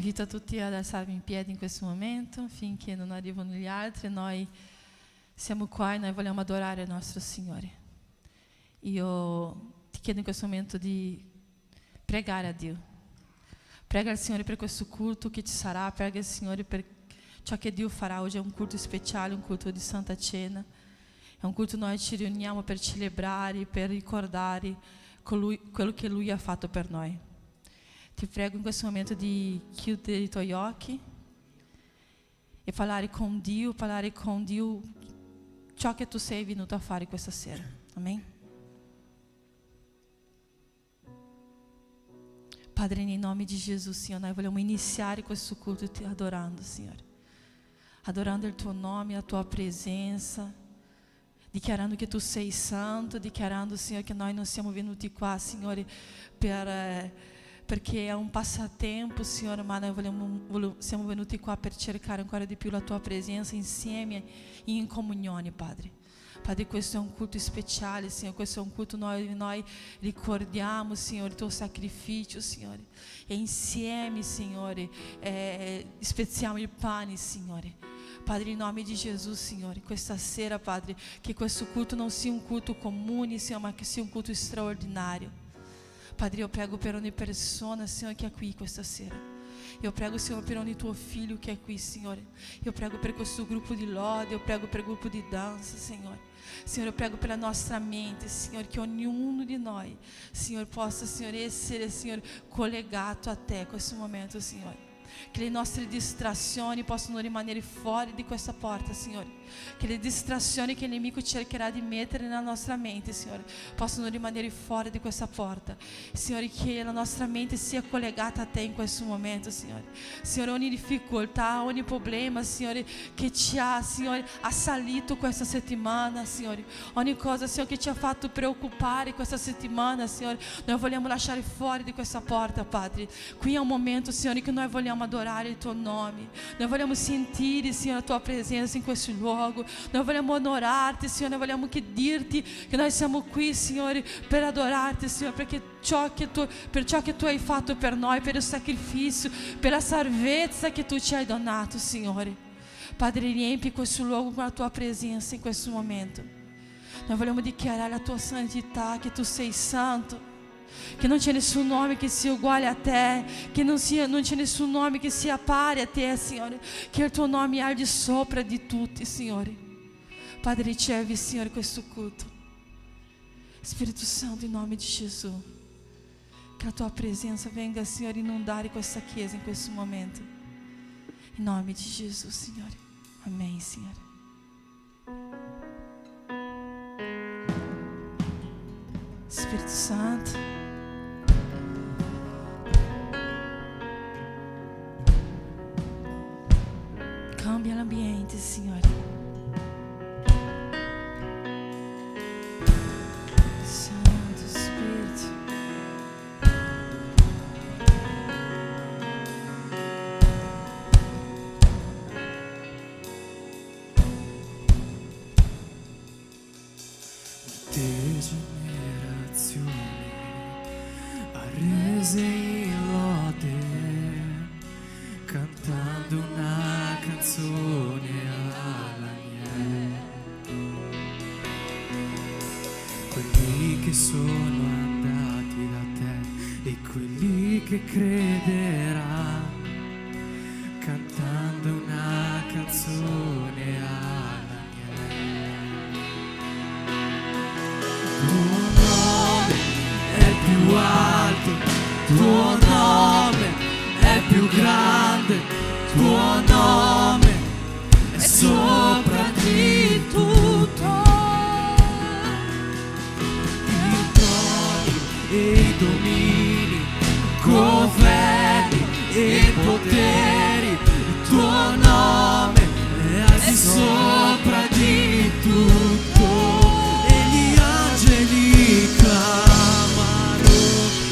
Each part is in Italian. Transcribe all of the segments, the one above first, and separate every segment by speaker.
Speaker 1: invito a tutti ad alzarvi in piedi in questo momento, finché non arrivano gli altri. Noi siamo qua e noi vogliamo adorare il nostro Signore. Io ti chiedo in questo momento di pregare a Dio. Prega il Signore per questo culto che ci sarà, prega il Signore per ciò che Dio farà. Oggi è un culto speciale, un culto di Santa Cena. È un culto noi ci riuniamo per celebrare, per ricordare quello che Lui ha fatto per noi. Ti prego in questo momento di chiudere i tuoi occhi e parlare con Dio ciò che tu sei venuto a fare questa sera. Amen. Padre, nel nome di Gesù, Signore, noi vogliamo iniziare questo culto ti adorando, Signore. Adorando il tuo nome, la tua presenza, dichiarando che tu sei santo, dichiarando, Signore, che noi non siamo venuti qua, Signore, perché è un passatempo, Signore, ma noi siamo venuti qua per cercare ancora di più la tua presenza insieme e in comunione, Padre. Padre, questo è un culto speciale, Signore, questo è un culto noi ricordiamo, Signore, il tuo sacrificio, Signore, e insieme, Signore, spezziamo il pane, Signore. Padre, in nome di Gesù, Signore, questa sera, Padre, che questo culto non sia un culto comune, Signore, ma che sia un culto straordinario. Padre, io prego per ogni persona, Signore, che è qui questa sera. Io prego, Signore, per ogni tuo figlio che è qui, Signore. Io prego per questo gruppo di lode, io prego per il gruppo di danza, Signore. Signore, eu prego pela nossa mente, Signore, che ognuno di noi, Signore, possa, Signore, essere, Signore, collegato a Te questo momento, Signore. Che le nostre distrazioni possano rimanere fuori di questa porta, Signore. Che le distrazioni che il nemico cercherà di mettere nella nostra mente, Signore, possano rimanere fuori di questa porta. Signore, che la nostra mente sia collegata a Te in questo momento, Signore. Signore, ogni difficoltà, ogni problema, Signore, che ci ha, Signore, assalito questa settimana, Signore. Ogni cosa, Signore, che ci ha fatto preoccupare questa settimana, Signore, noi vogliamo lasciare fuori di questa porta, Padre. Qui è un momento, Signore, che noi vogliamo adorare il tuo nome. Noi vogliamo sentire, Signore, la tua presenza in questo luogo. Noi vogliamo onorarti, Signore. Noi vogliamo dirti che noi siamo qui, Signore, per adorarti, Signore, perché per ciò che tu hai fatto per noi, per il sacrificio, per la salvezza che tu ci hai donato, Signore. Padre, riempi questo luogo con la tua presenza in questo momento. Noi vogliamo dichiarare la tua santità, che tu sei santo, che non c'è nessun nome che sia uguale a te, che non c'è nessun nome che sia pari a te, Signore, che il tuo nome è al di sopra di tutti, Signore. Padre, ricevi, Signore, questo culto. Spirito Santo, in nome di Gesù, che la tua presenza venga, Signore, inondare questa chiesa in questo momento. In nome di Gesù, Signore. Amém, Signore. Spirito Santo, cambia l'ambiente, Signore. Santo Spirito.
Speaker 2: Generazioni arrese in lode, cantando una canzone all'agnello. Quelli che sono andati da te e quelli che crederanno, cantando una canzone all'agnello. Tuo nome è più alto, tuo nome è più grande, tuo nome è sopra di tutto. I troni e i domini, governi e poteri, il tuo nome è al di sopra di tutto. E gli angeli clamano,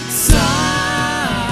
Speaker 2: Santo.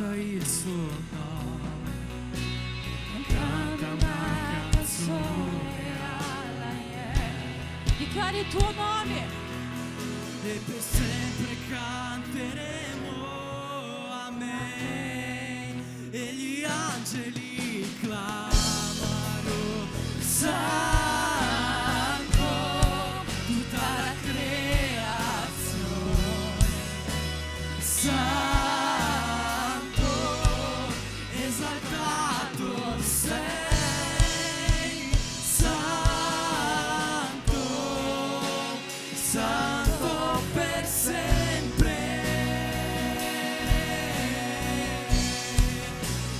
Speaker 2: canta il suo nome, canta una canzone alla
Speaker 1: Dichiari il tuo nome.
Speaker 2: e per sempre canteremo amen. E gli angeli clamano santo, tutta la creazione santo, esaltato sei, santo, santo per sempre.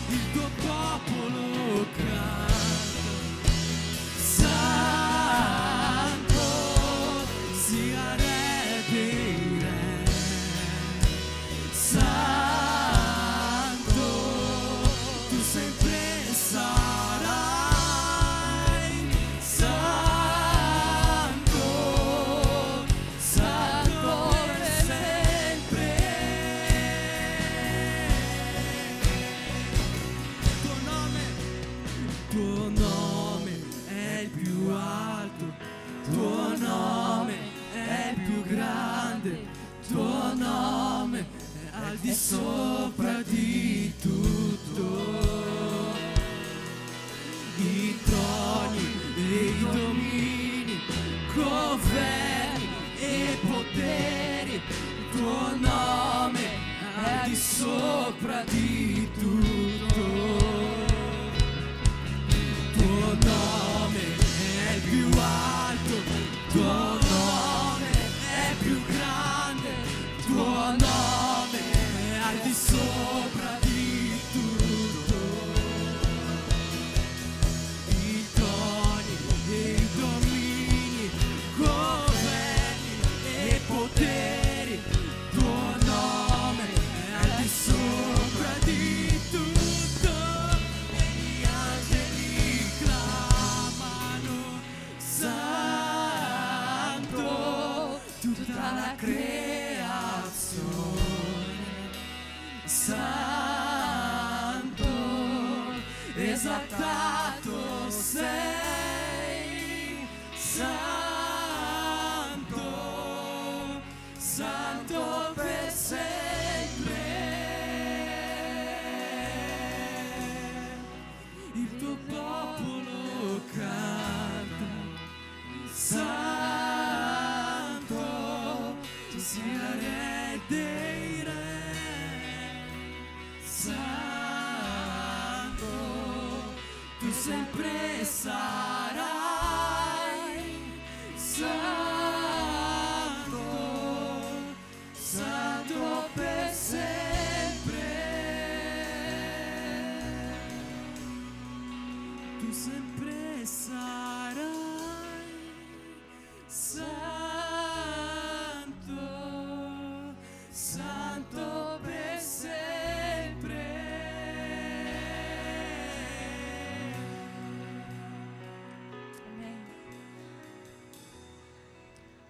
Speaker 2: Il tuo popolo canta santo, sia re dei re, santo, tu sempre sarai, santo, santo per sempre. Tuo nome è il più alto, tuo nome è il più grande, tuo nome è al di sopra di tutto. I troni e i domini, governi e poteri, il tuo nome è al di sopra di tutto. Tuo nome è il più alto, tuo nome è più grande, tuo nome è al di sopra di tutto. I troni e i domini, governi e poteri, tuo nome è al di sopra di tutto. E gli angeli clamano santo, tutta la creazione santo, esaltato sei, santo, santo per sempre. Il tuo popolo canta santo, tu sei la re dei re, santo, tu sempre sarai, santo, santo per sempre. Tu sempre sarai santo, santo per sempre.
Speaker 1: Amém.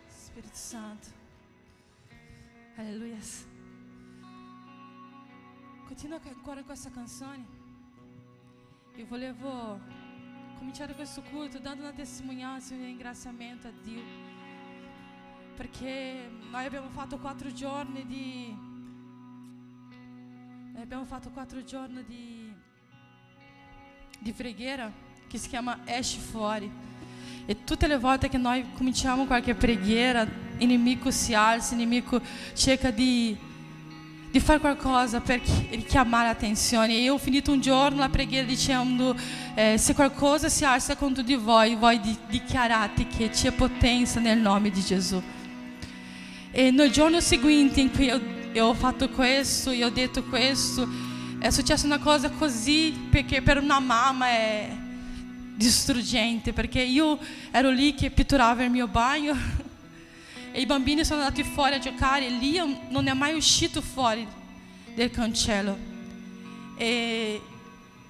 Speaker 1: Spirito Santo. Alleluia. Continua ancora com questa canzone. Eu volevo cominciare questo culto dando una testimonianza e un ringraziamento a Dio, perché noi abbiamo fatto 4 giorni di preghiera che si chiama Esce Fuori, e tutte le volte che noi cominciamo qualche preghiera, il nemico si alza, il nemico cerca di fare qualcosa per richiamare l'attenzione. E io ho finito un giorno la preghiera dicendo se qualcosa si alza contro di voi dichiarate che c'è potenza nel nome di Gesù. E nel giorno seguente in cui io ho fatto questo, io ho detto questo, è successa una cosa così, perché per una mamma è distruggente, perché io ero lì che pitturavo il mio bagno e i bambini sono andati fuori a giocare, e Liam non è mai uscito fuori del cancello, e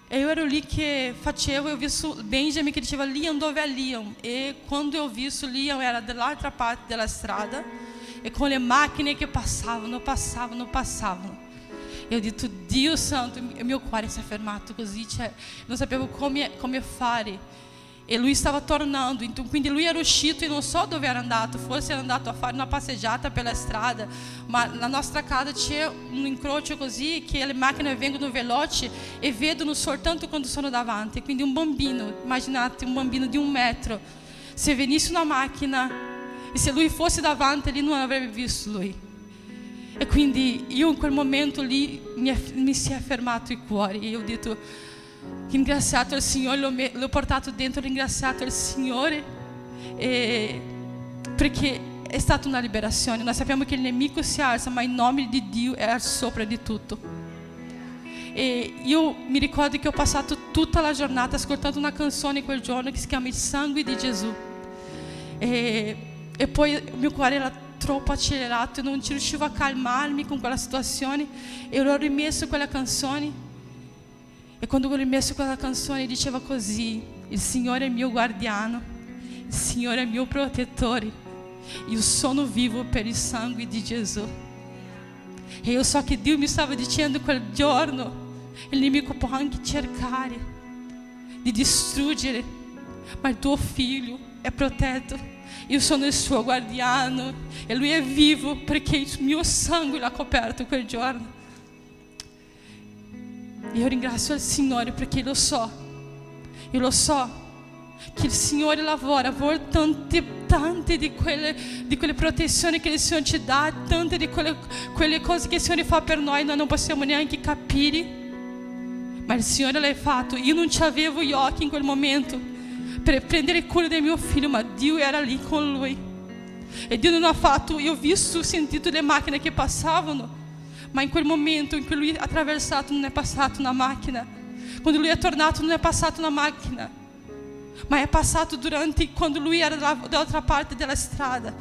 Speaker 1: io ero lì che facevo, eu ho visto Benjamin che diceva Liam, dove è Liam? E quando eu ho visto Liam era dall'altra parte della strada e con le macchine che passavano. E ho detto, Dio santo, il mio cuore si è fermato così, cioè, non sapevo come fare. E lui stava tornando, então, quindi lui era uscito e non so dove era andato, forse era andato a fare una passeggiata per la strada, ma la nostra casa c'è un incrocio così che le macchine vengono veloci e vedono soltanto quando sono davanti. Quindi un bambino, immaginate un bambino di 1 metro, se venisse una macchina e se lui fosse davanti lì non avrebbe visto lui. E quindi io in quel momento lì mi si è fermato il cuore e io ho detto, ringraziato il Signore, l'ho portato dentro, ringraziato il Signore, perché è stata una liberazione. Noi sappiamo che il nemico si alza, ma il nome di Dio è al sopra di tutto. E io mi ricordo che ho passato tutta la giornata ascoltando una canzone quel giorno che si chiama Il sangue di Gesù, e poi il mio cuore era troppo accelerato e non riuscivo a calmarmi con quella situazione, e ho rimesso quella canzone. E quando ho rimesso quella canzone diceva così: il Signore è il mio guardiano, il Signore è il mio protettore, io sono vivo per il sangue di Gesù. E io so che Dio mi stava dicendo quel giorno: il nemico può anche cercare di distruggere, ma il tuo figlio è protetto, io sono il suo guardiano e lui è vivo perché il mio sangue l'ha coperto quel giorno. Io ringrazio il Signore perché io lo so che il Signore lavora tante di quelle protezioni che il Signore ci dà, tante di quelle cose che il Signore fa per noi non possiamo neanche capire, ma il Signore l'ha fatto. Io non ci avevo gli occhi in quel momento per prendere cura del mio figlio, ma Dio era lì con lui e Dio non ha fatto. Io ho visto, sentito le macchine che passavano, ma in quel momento in cui lui ha attraversato non è passata una macchina, quando lui è tornato non è passata una macchina, ma è passato quando lui era dall'altra parte della strada.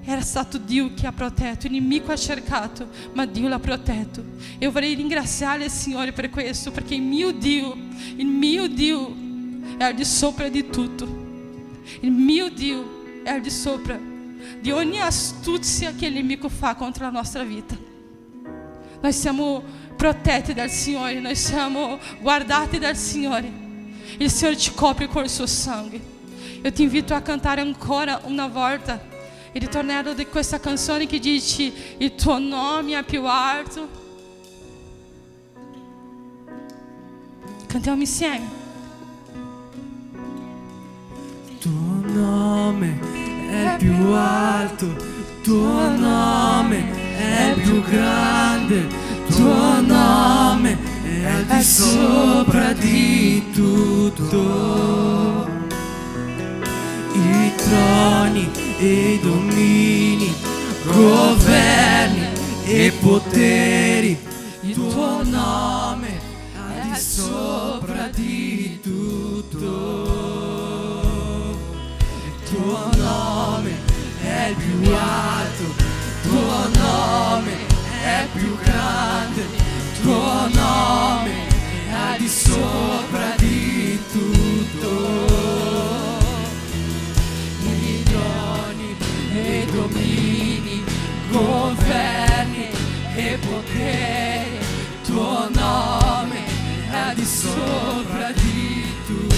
Speaker 1: Era stato Dio che ha protetto, il nemico ha cercato, ma Dio l'ha protetto. E io vorrei ringraziare il Signore per questo, perché il mio Dio è al di sopra di tutto. Il mio Dio è al di sopra di ogni astuzia che il nemico fa contro la nostra vita. Noi siamo protetti dal Signore, noi siamo guardati dal Signore. Il Signore ci copre con il suo sangue. Io ti invito a cantare ancora una volta il ritornello di questa canzone che dice: il tuo nome è più alto. Cantiamo insieme.
Speaker 2: Il tuo nome è più alto, il tuo nome è più grande, tuo nome è al di sopra di tutto. I troni e i domini, governi e poteri, il tuo nome è al di sopra di tutto. Il tuo nome è il più alto, tuo nome è più grande, tuo nome è al di sopra di tutto. I troni e domini, governi e poteri, tuo nome è al di sopra di tutto.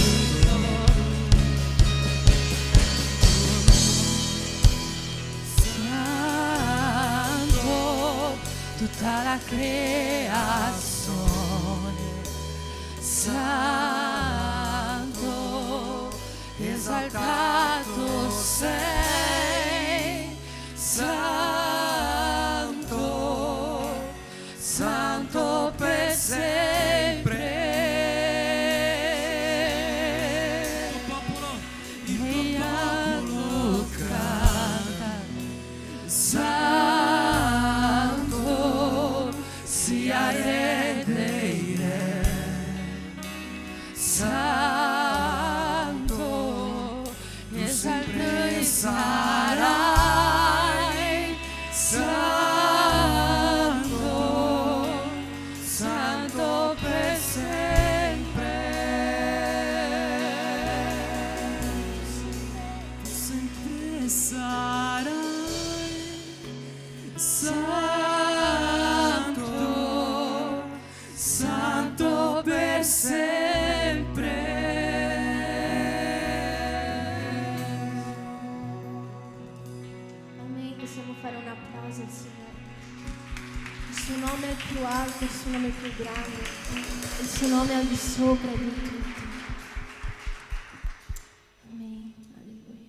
Speaker 1: Tutta la creazione, santo, esaltato sei, santo, santo per sempre. Il popolo canta, sia re dei re, santo, e sempre sarai, santo, santo per sempre. Sempre sarai, santo,
Speaker 3: suo nome è il più alto, il suo nome è il più grande, il suo nome è al di sopra di tutti. Amen. Alleluia.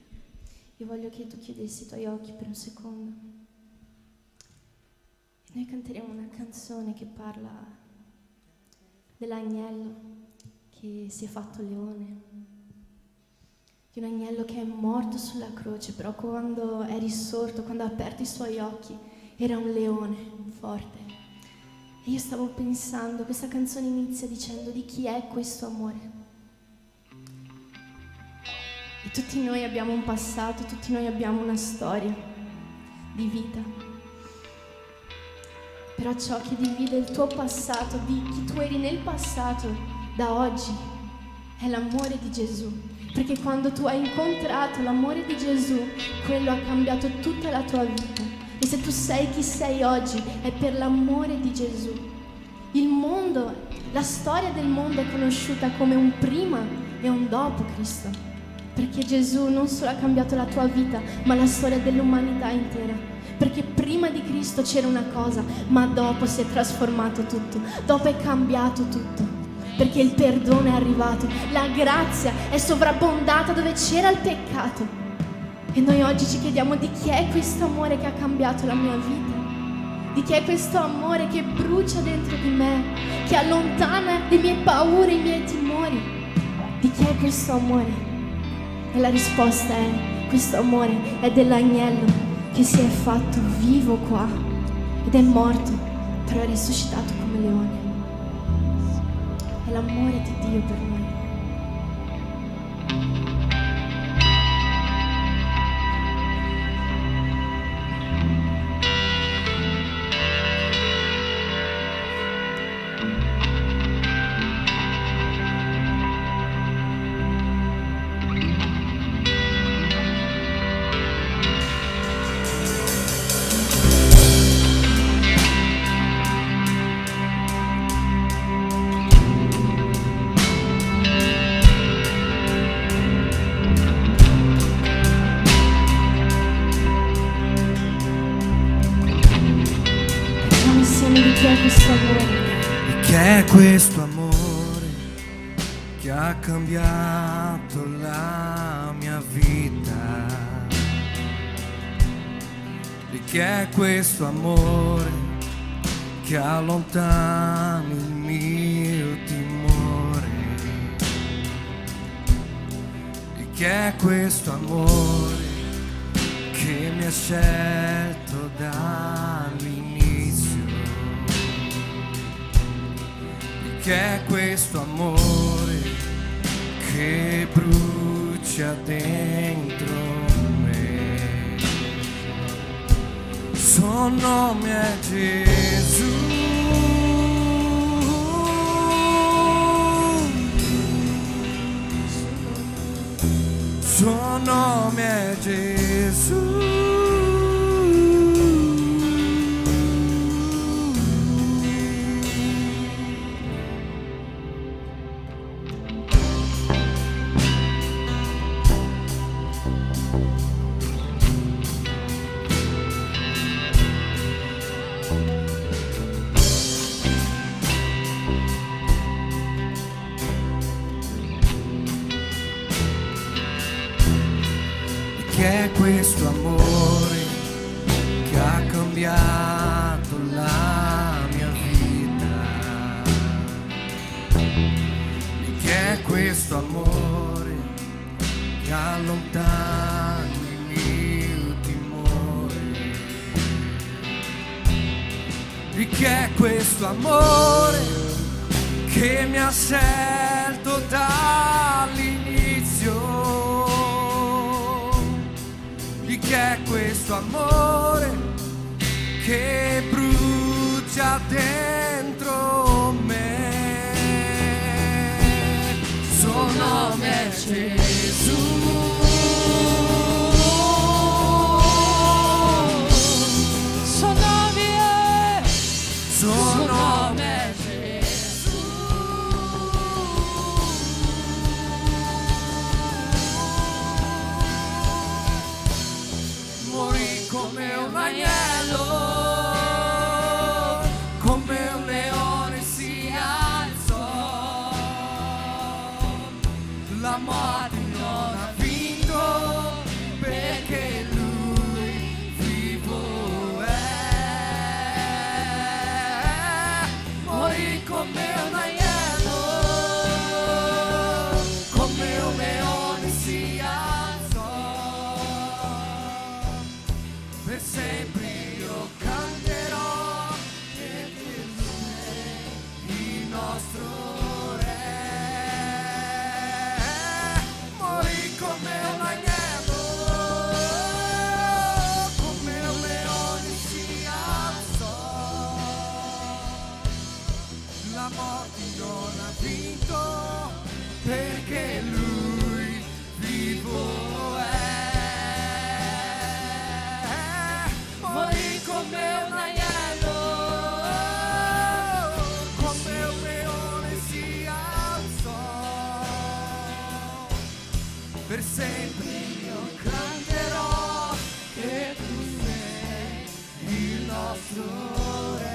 Speaker 3: Io voglio che tu chiudessi i tuoi occhi per un secondo. E noi canteremo una canzone che parla dell'agnello che si è fatto leone, di un agnello che è morto sulla croce, però quando è risorto, quando ha aperto i suoi occhi, era un leone forte. E io stavo pensando, questa canzone inizia dicendo di chi è questo amore. E tutti noi abbiamo un passato, tutti noi abbiamo una storia di vita. Però ciò che divide il tuo passato, di chi tu eri nel passato, da oggi, è l'amore di Gesù. Perché quando tu hai incontrato l'amore di Gesù, quello ha cambiato tutta la tua vita. E se tu sei chi sei oggi, è per l'amore di Gesù. Il mondo, la storia del mondo è conosciuta come un prima e un dopo Cristo. Perché Gesù non solo ha cambiato la tua vita, ma la storia dell'umanità intera. Perché prima di Cristo c'era una cosa, ma dopo si è trasformato tutto. Dopo è cambiato tutto. Perché il perdono è arrivato, la grazia è sovrabbondata dove c'era il peccato. E noi oggi ci chiediamo di chi è questo amore che ha cambiato la mia vita, di chi è questo amore che brucia dentro di me, che allontana le mie paure, i miei timori. Di chi è questo amore? E la risposta è: questo amore è dell'agnello che si è fatto vivo qua ed è morto, però è risuscitato come leone. È l'amore di Dio per noi.
Speaker 2: Che è questo amore che ha cambiato la mia vita, e che è questo amore che allontana il mio timore, e che è questo amore che mi ha scelto dall'inizio, che è questo amore che brucia dentro me. Suo nome è Gesù, suo nome è Gesù. Che è questo amore che ha cambiato la mia vita, e che è questo amore che allontana il mio timore, e che è questo amore che mi ha scelto dall'inizio, che è questo amore che brucia dentro me. Suo nome è Gesù,
Speaker 1: Suo nome è,
Speaker 2: suo nome è come un agnello la morte non ha vinto, perché Lui vivo è. Morì come un agnello, come un leone si alzò. Per sempre io canterò che Tu sei il nostro Re.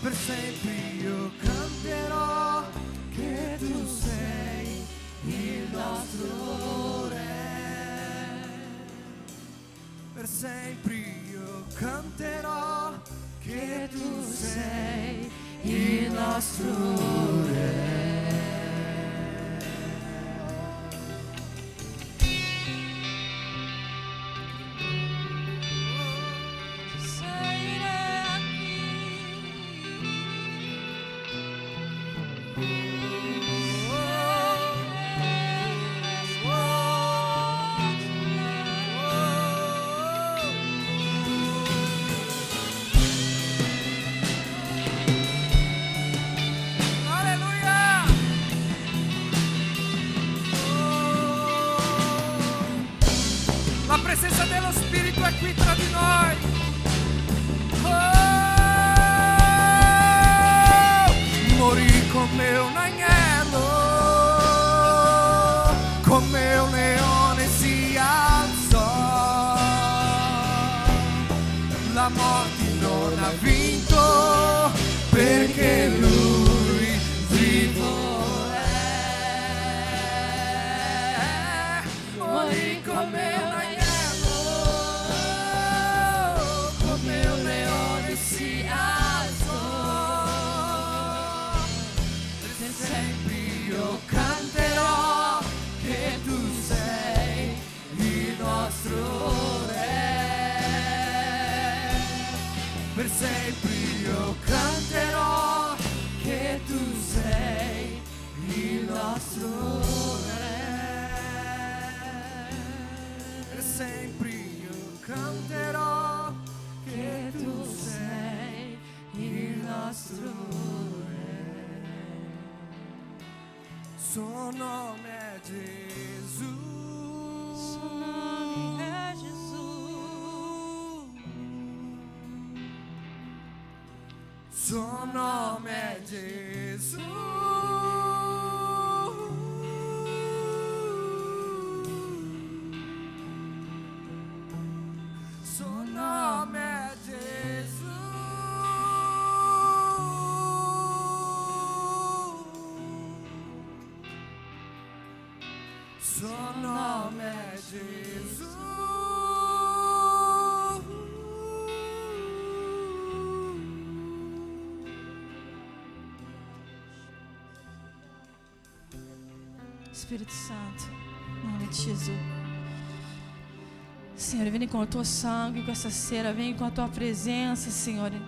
Speaker 2: Per sempre io canterò che Tu sei il nostro Re. Per sempre io canterò che Tu sei il nostro Re.
Speaker 1: Sei Re aquí.
Speaker 2: Alleluia! La presenza dello Spirito è qui tra di noi. Morì come un agnello, come un leone si alzò. La morte non ha vinto, perché Lui vivo è. Morì come un agnello, come un leone si alzò. Per sempre io canterò che Tu sei il nostro Re. Per sempre io canterò che Tu sei il nostro Re. Per sempre io canterò che Tu sei il nostro Re. Suo nome è Gesù.
Speaker 1: Suo nome è Gesù.
Speaker 2: Suo nome è Gesù. Suo nome è Gesù. Suo nome è Gesù.
Speaker 1: Spirito Santo, in nome di Gesù. Signore, vieni con il tuo sangue questa sera, vieni con la tua presenza, Signore.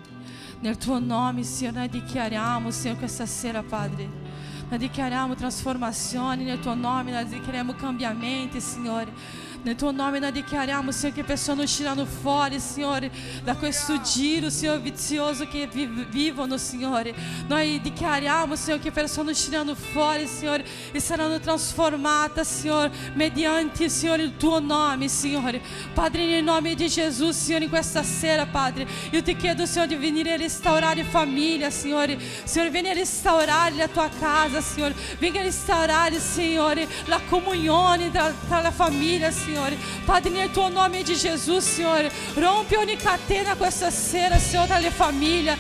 Speaker 1: Nel tuo nome, Signore, noi dichiariamo, Signore, questa sera, Padre. Noi dichiariamo trasformazioni nel tuo nome, noi dichiariamo cambiamenti, Signore. Nel tuo nome noi dichiariamo, Signore, che persone usciranno fuori, Signore, da questo giro, Signore, vizioso che vivono, Signore. Noi dichiariamo, Signore, che persone usciranno fuori, Signore, e saranno trasformate, Signore, mediante, Signore, il tuo nome, Signore. Padre, nel nome di Gesù, Signore, in questa sera, Padre, io ti chiedo, Signore, di venire a restaurare famiglia, Signore. Signore, vieni a restaurare la tua casa, Signore. Vieni a restaurare, Signore, la comunione tra la famiglia, Signore. Padre, nel tuo nome di Gesù, Signore, rompe ogni catena questa sera, Signore, tra le famiglie.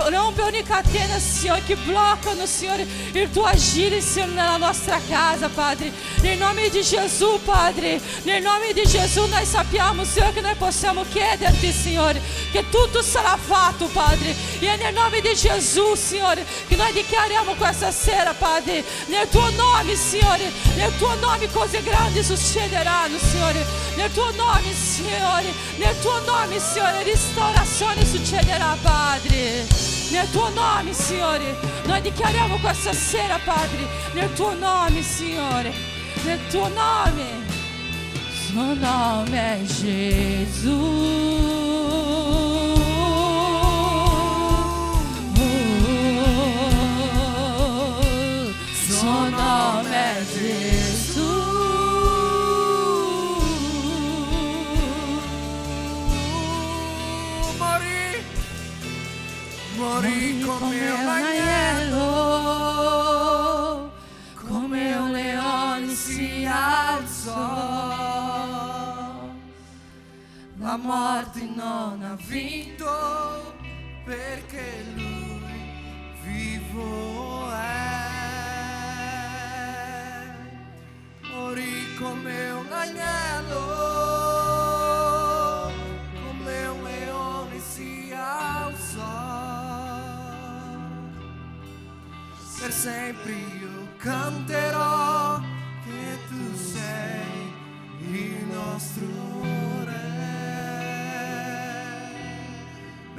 Speaker 1: Rompe ogni catena, Signore, che bloccano, Signore, il tuo agire, Signore, nella nostra casa, Padre. Nel nome di Gesù, Padre, nel nome di Gesù noi sappiamo, Signore, che noi possiamo chiederti, Signore, che tutto sarà fatto, Padre. E nel nome di Gesù, Signore, che noi dichiariamo questa sera, Padre, nel tuo nome, Signore, nel tuo nome cose grandi succederanno, Signore. Nel tuo nome, Signore, nel tuo nome, Signore, restaurazione succederà, Padre. Nel tuo nome, Signore, noi dichiariamo questa sera, Padre, nel tuo nome, Signore, nel tuo nome. Suo nome è Gesù.
Speaker 2: morì come un agnello, come un leone si alzò. La morte non ha vinto perché lui vivo è. Morì come un agnello, come un leone si alzò. Per sempre io canterò che tu sei il nostro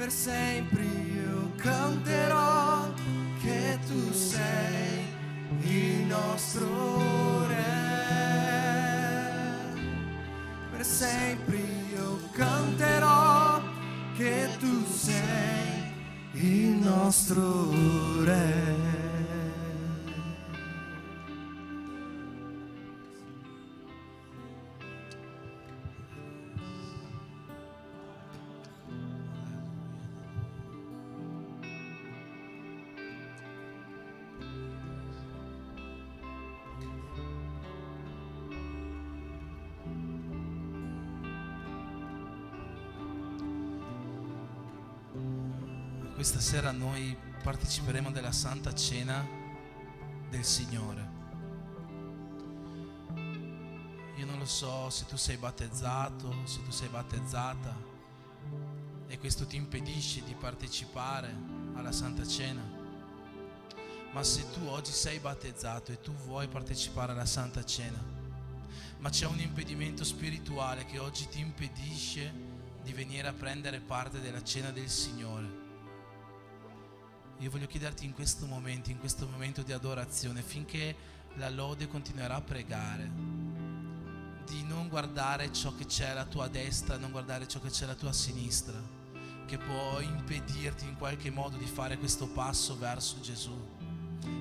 Speaker 2: per sempre io canterò che tu sei il nostro re. Per sempre io canterò che tu sei il nostro re.
Speaker 4: Questa sera noi parteciperemo della Santa Cena del Signore. Io non lo so se tu sei battezzato, se tu sei battezzata e questo ti impedisce di partecipare alla Santa Cena. Ma se tu oggi sei battezzato e tu vuoi partecipare alla Santa Cena, ma c'è un impedimento spirituale che oggi ti impedisce di venire a prendere parte della Cena del Signore, io voglio chiederti in questo momento di adorazione, finché la lode continuerà a pregare, di non guardare ciò che c'è alla tua destra, non guardare ciò che c'è alla tua sinistra, che può impedirti in qualche modo di fare questo passo verso Gesù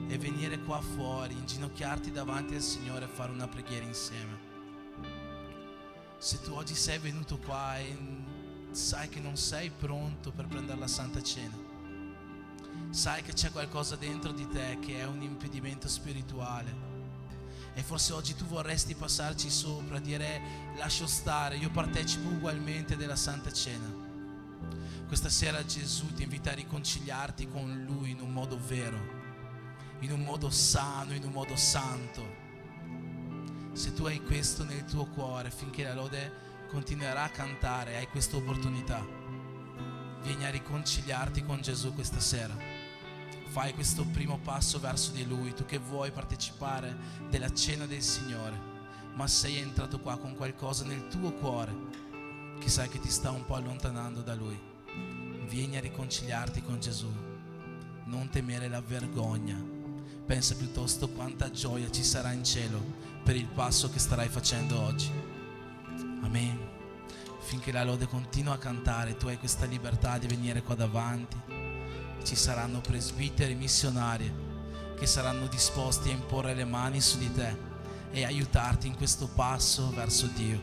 Speaker 4: e venire qua fuori, inginocchiarti davanti al Signore e fare una preghiera insieme. Se tu oggi sei venuto qua e sai che non sei pronto per prendere la Santa Cena, sai che c'è qualcosa dentro di te che è un impedimento spirituale e forse oggi tu vorresti passarci sopra, dire lascio stare, io partecipo ugualmente della Santa Cena. Questa sera Gesù ti invita a riconciliarti con Lui in un modo vero, in un modo sano, in un modo santo. Se tu hai questo nel tuo cuore, finché la lode continuerà a cantare, hai questa opportunità. Vieni a riconciliarti con Gesù questa sera. Fai questo primo passo verso di Lui, tu che vuoi partecipare della Cena del Signore, ma sei entrato qua con qualcosa nel tuo cuore che sai che ti sta un po' allontanando da Lui. Vieni a riconciliarti con Gesù. Non temere la vergogna. Pensa piuttosto quanta gioia ci sarà in cielo per il passo che starai facendo oggi. Amen. Finché la lode continua a cantare, tu hai questa libertà di venire qua davanti. Ci saranno presbiteri missionari che saranno disposti a imporre le mani su di te e aiutarti in questo passo verso Dio.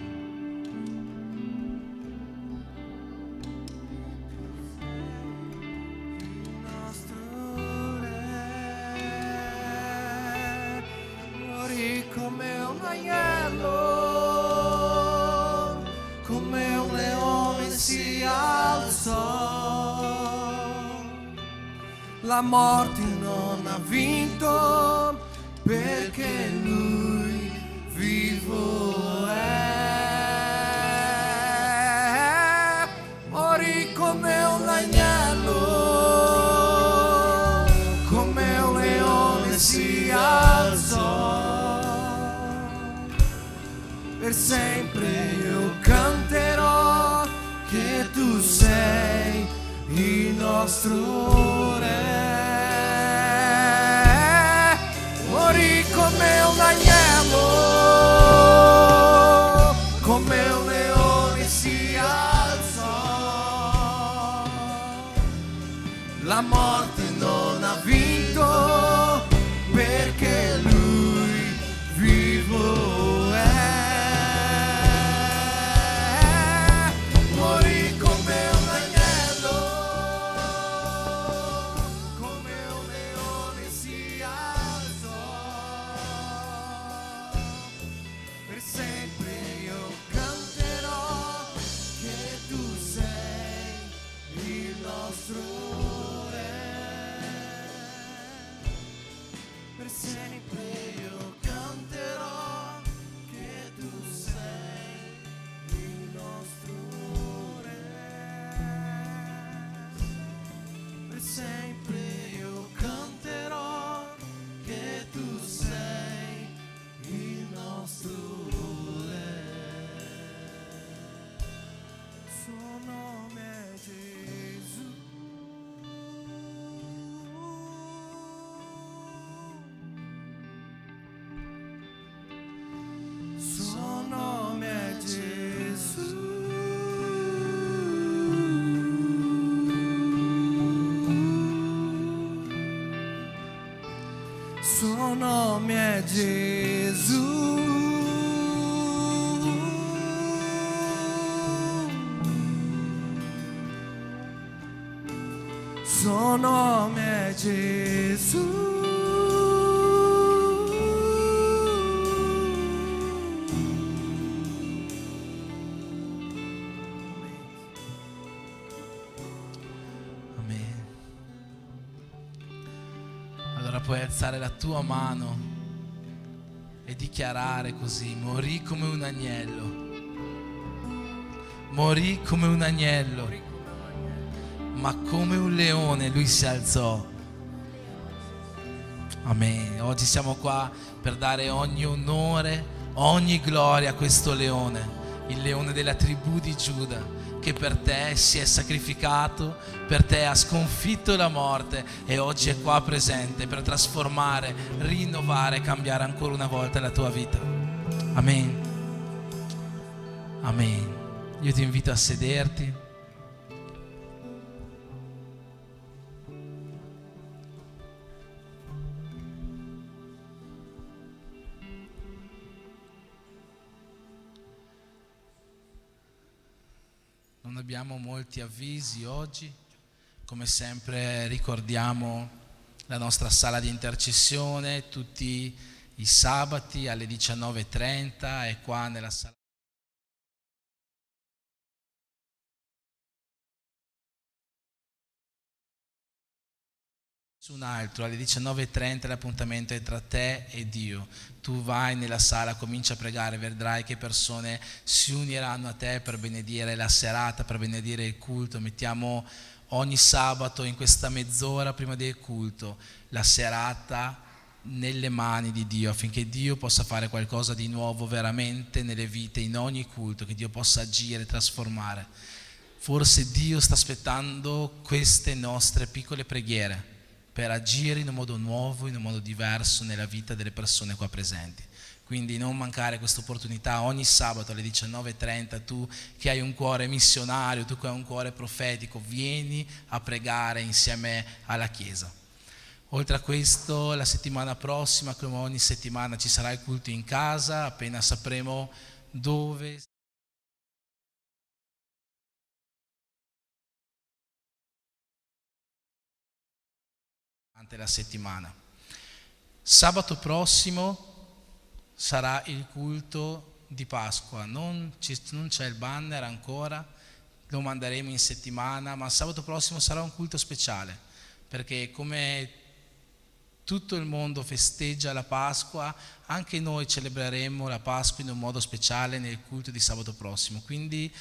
Speaker 2: Morì come un agnello, come un leone si alzò. La morte non ha vinto perché Lui vivo è. Morì come un agnello, come un leone si alzò. Per sempre io canterò che tu sei il nostro re. Morì come un agnello, come un leone si alzò. La morte non ha vinto perché Lui vivo è. Morì come un agnello, nostro Re. Per sempre io canterò che tu sei il nostro Re. Per sempre io canterò che tu sei il nostro Re. Suo nome è Gesù. Suo nome è Gesù. Suo nome è Gesù. Suo nome è Gesù.
Speaker 4: Amen. Allora puoi alzare la tua mano e dichiarare così: morì come un agnello. Morì come un agnello, ma come un leone lui si alzò. Amen. Oggi siamo qua per dare ogni onore, ogni gloria a questo leone, il leone della tribù di Giuda, che per te si è sacrificato, per te ha sconfitto la morte e oggi è qua presente per trasformare, rinnovare, cambiare ancora una volta la tua vita. Amen. Amen. Io ti invito a sederti. Non abbiamo molti avvisi oggi, come sempre ricordiamo la nostra sala di intercessione tutti i sabati alle 19:30 è qua nella sala. Un altro alle 19:30 l'appuntamento è tra te e Dio. Tu vai nella sala, comincia a pregare, vedrai che persone si uniranno a te per benedire la serata, per benedire il culto. Mettiamo ogni sabato in questa mezz'ora prima del culto la serata nelle mani di Dio, affinché Dio possa fare qualcosa di nuovo veramente nelle vite, in ogni culto, che Dio possa agire, trasformare. Forse Dio sta aspettando queste nostre piccole preghiere per agire in un modo nuovo, in un modo diverso nella vita delle persone qua presenti. Quindi non mancare questa opportunità ogni sabato alle 19:30. Tu che hai un cuore missionario, tu che hai un cuore profetico, vieni a pregare insieme alla Chiesa. Oltre a questo, la settimana prossima, come ogni settimana, ci sarà il culto in casa, appena sapremo dove. La settimana. Sabato prossimo sarà il culto di Pasqua, non c'è il banner ancora, lo manderemo in settimana, ma sabato prossimo sarà un culto speciale, perché come tutto il mondo festeggia la Pasqua, anche noi celebreremo la Pasqua in un modo speciale nel culto di sabato prossimo, quindi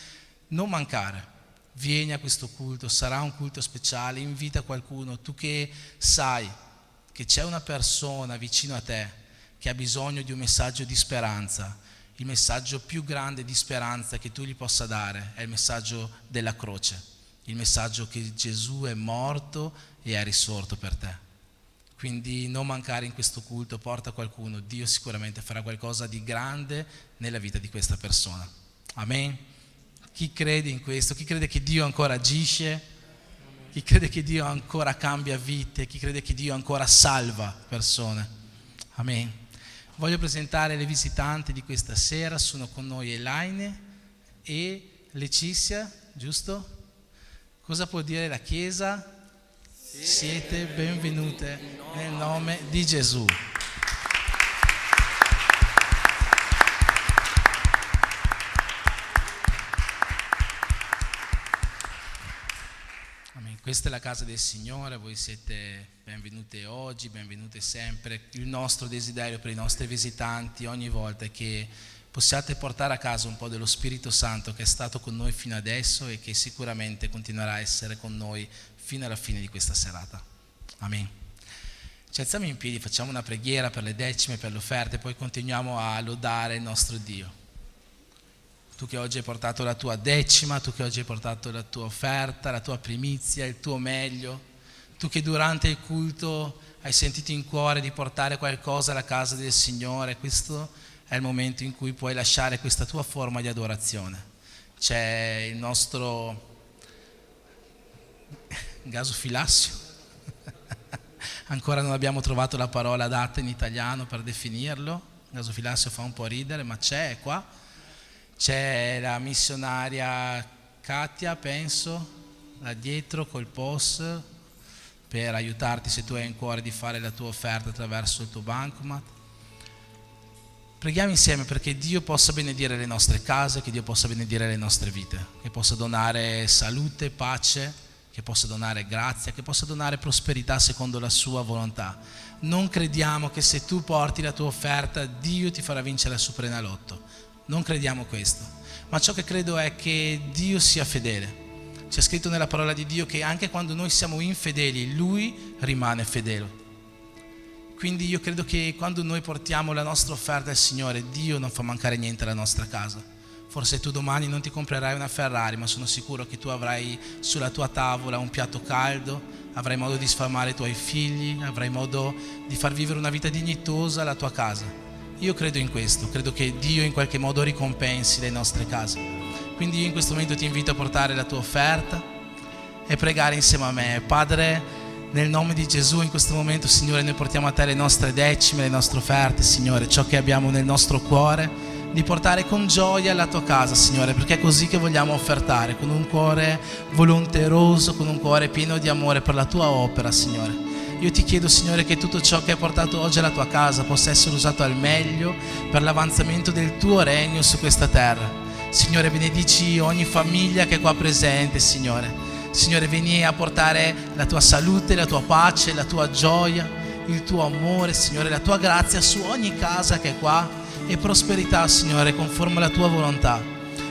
Speaker 4: non mancare. Vieni a questo culto, sarà un culto speciale, invita qualcuno, tu che sai che c'è una persona vicino a te che ha bisogno di un messaggio di speranza. Il messaggio più grande di speranza che tu gli possa dare è il messaggio della croce, il messaggio che Gesù è morto e è risorto per te. Quindi non mancare in questo culto, porta qualcuno, Dio sicuramente farà qualcosa di grande nella vita di questa persona. Amen. Chi crede in questo? Chi crede che Dio ancora agisce? Chi crede che Dio ancora cambia vite? Chi crede che Dio ancora salva persone? Amen. Voglio presentare le visitanti di questa sera. Sono con noi Elaine e Letizia, giusto? Cosa può dire la Chiesa? Siete benvenute nel nome di Gesù. Amen. Questa è la casa del Signore, voi siete benvenute oggi, benvenute sempre. Il nostro desiderio per i nostri visitanti ogni volta è che possiate portare a casa un po' dello Spirito Santo che è stato con noi fino adesso e che sicuramente continuerà a essere con noi fino alla fine di questa serata. Amen. Ci alziamo in piedi, facciamo una preghiera per le decime, per le offerte, poi continuiamo a lodare il nostro Dio. Tu che oggi hai portato la tua decima, tu che oggi hai portato la tua offerta, la tua primizia, il tuo meglio, tu che durante il culto hai sentito in cuore di portare qualcosa alla casa del Signore, questo è il momento in cui puoi lasciare questa tua forma di adorazione. C'è il nostro gasofilassio, ancora non abbiamo trovato la parola adatta in italiano per definirlo, gasofilassio fa un po' ridere, ma è qua. C'è la missionaria Katia, penso, là dietro col POS per aiutarti se tu hai in cuore di fare la tua offerta attraverso il tuo bancomat. Preghiamo insieme perché Dio possa benedire le nostre case, che Dio possa benedire le nostre vite, che possa donare salute, pace, che possa donare grazia, che possa donare prosperità secondo la sua volontà. Non crediamo che se tu porti la tua offerta Dio ti farà vincere il Superenalotto. Non crediamo questo, ma ciò che credo è che Dio sia fedele. C'è scritto nella parola di Dio che anche quando noi siamo infedeli, Lui rimane fedele. Quindi io credo che quando noi portiamo la nostra offerta al Signore, Dio non fa mancare niente alla nostra casa. Forse tu domani non ti comprerai una Ferrari, ma sono sicuro che tu avrai sulla tua tavola un piatto caldo, avrai modo di sfamare i tuoi figli, avrai modo di far vivere una vita dignitosa alla tua casa. Io credo in questo, credo che Dio in qualche modo ricompensi le nostre case. Quindi io in questo momento ti invito a portare la tua offerta e pregare insieme a me. Padre, nel nome di Gesù in questo momento, Signore, noi portiamo a te le nostre decime, le nostre offerte, Signore, ciò che abbiamo nel nostro cuore, di portare con gioia alla tua casa, Signore, perché è così che vogliamo offertare, con un cuore volonteroso, con un cuore pieno di amore per la tua opera, Signore. Io ti chiedo, Signore, che tutto ciò che hai portato oggi alla tua casa possa essere usato al meglio per l'avanzamento del tuo regno su questa terra. Signore, benedici ogni famiglia che è qua presente, Signore. Signore, vieni a portare la tua salute, la tua pace, la tua gioia, il tuo amore, Signore, la tua grazia su ogni casa che è qua e prosperità, Signore, conforme alla tua volontà.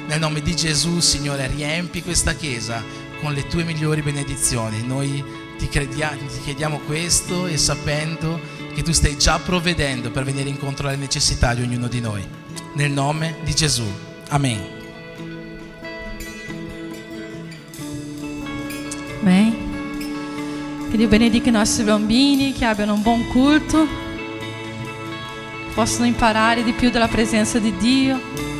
Speaker 4: Nel nome di Gesù, Signore, riempi questa chiesa con le tue migliori benedizioni. Noi ti chiediamo questo e sapendo che tu stai già provvedendo per venire incontro alle necessità di ognuno di noi. Nel nome di Gesù. Amen.
Speaker 1: Amen. Che Dio benedica i nostri bambini, che abbiano un buon culto, possano imparare di più della presenza di Dio.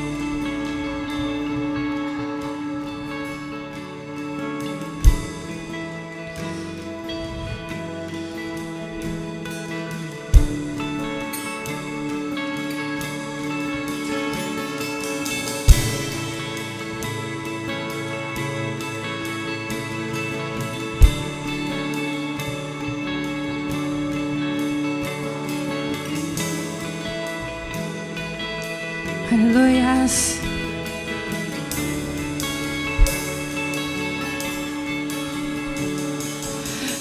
Speaker 1: Aleluias.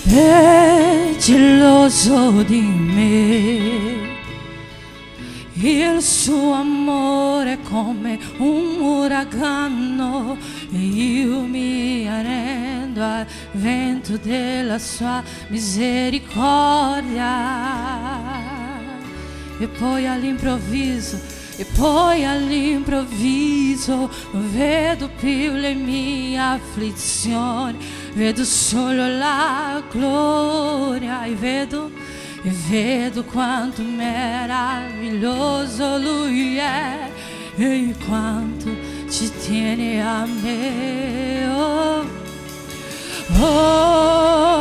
Speaker 1: È geloso di me, il suo amore è come un uragano e io mi arrendo al vento della sua misericordia. E poi all'improvviso non vedo più le mie afflizioni, vedo solo la gloria e vedo quanto meraviglioso Lui è e quanto ci tiene a me. Oh,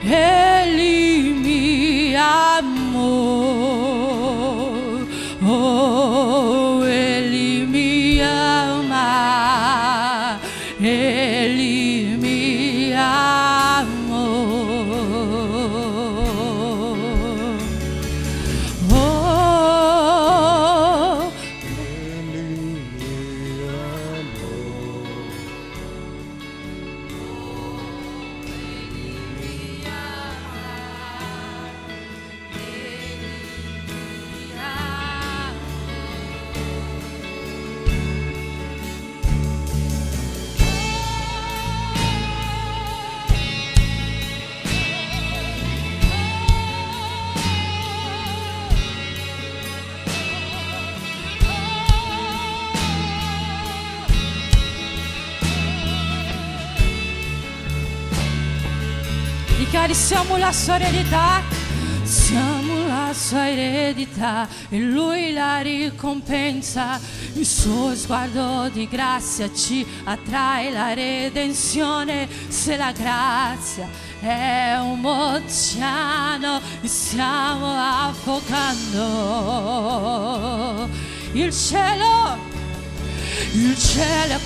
Speaker 1: Egli mi amò. Oh, Egli mi ama, Egli mi amò. Oh, Egli mi amò. Dichiari siamo la sua eredità, siamo la sua eredità e Lui la ricompensa. Il suo sguardo di grazia ci attrae la redenzione. Se la grazia è un oceano e stiamo affogando, il cielo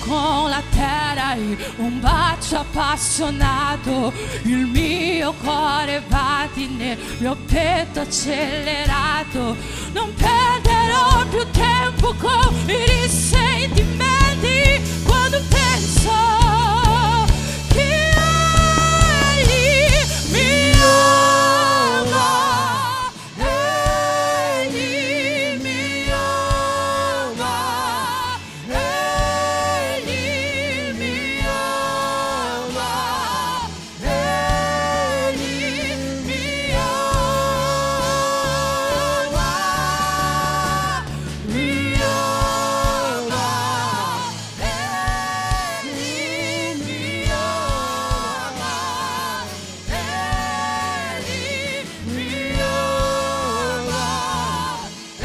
Speaker 1: con la terra, un bacio appassionato, il mio cuore batti nel mio petto accelerato. Non perderò più tempo con i risentimenti quando penso che Egli mi ama. Egli mi ama. Egli mi ama. Egli mi ama. Mi ama. Egli mi ama. Egli mi ama.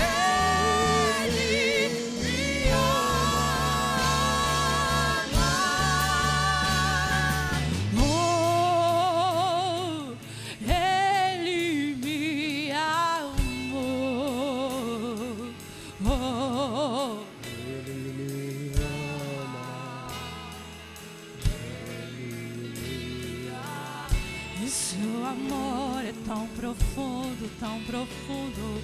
Speaker 1: Egli mi ama. Oh, Egli mi amò. Oh, il suo amore è tão profondo, tão profondo.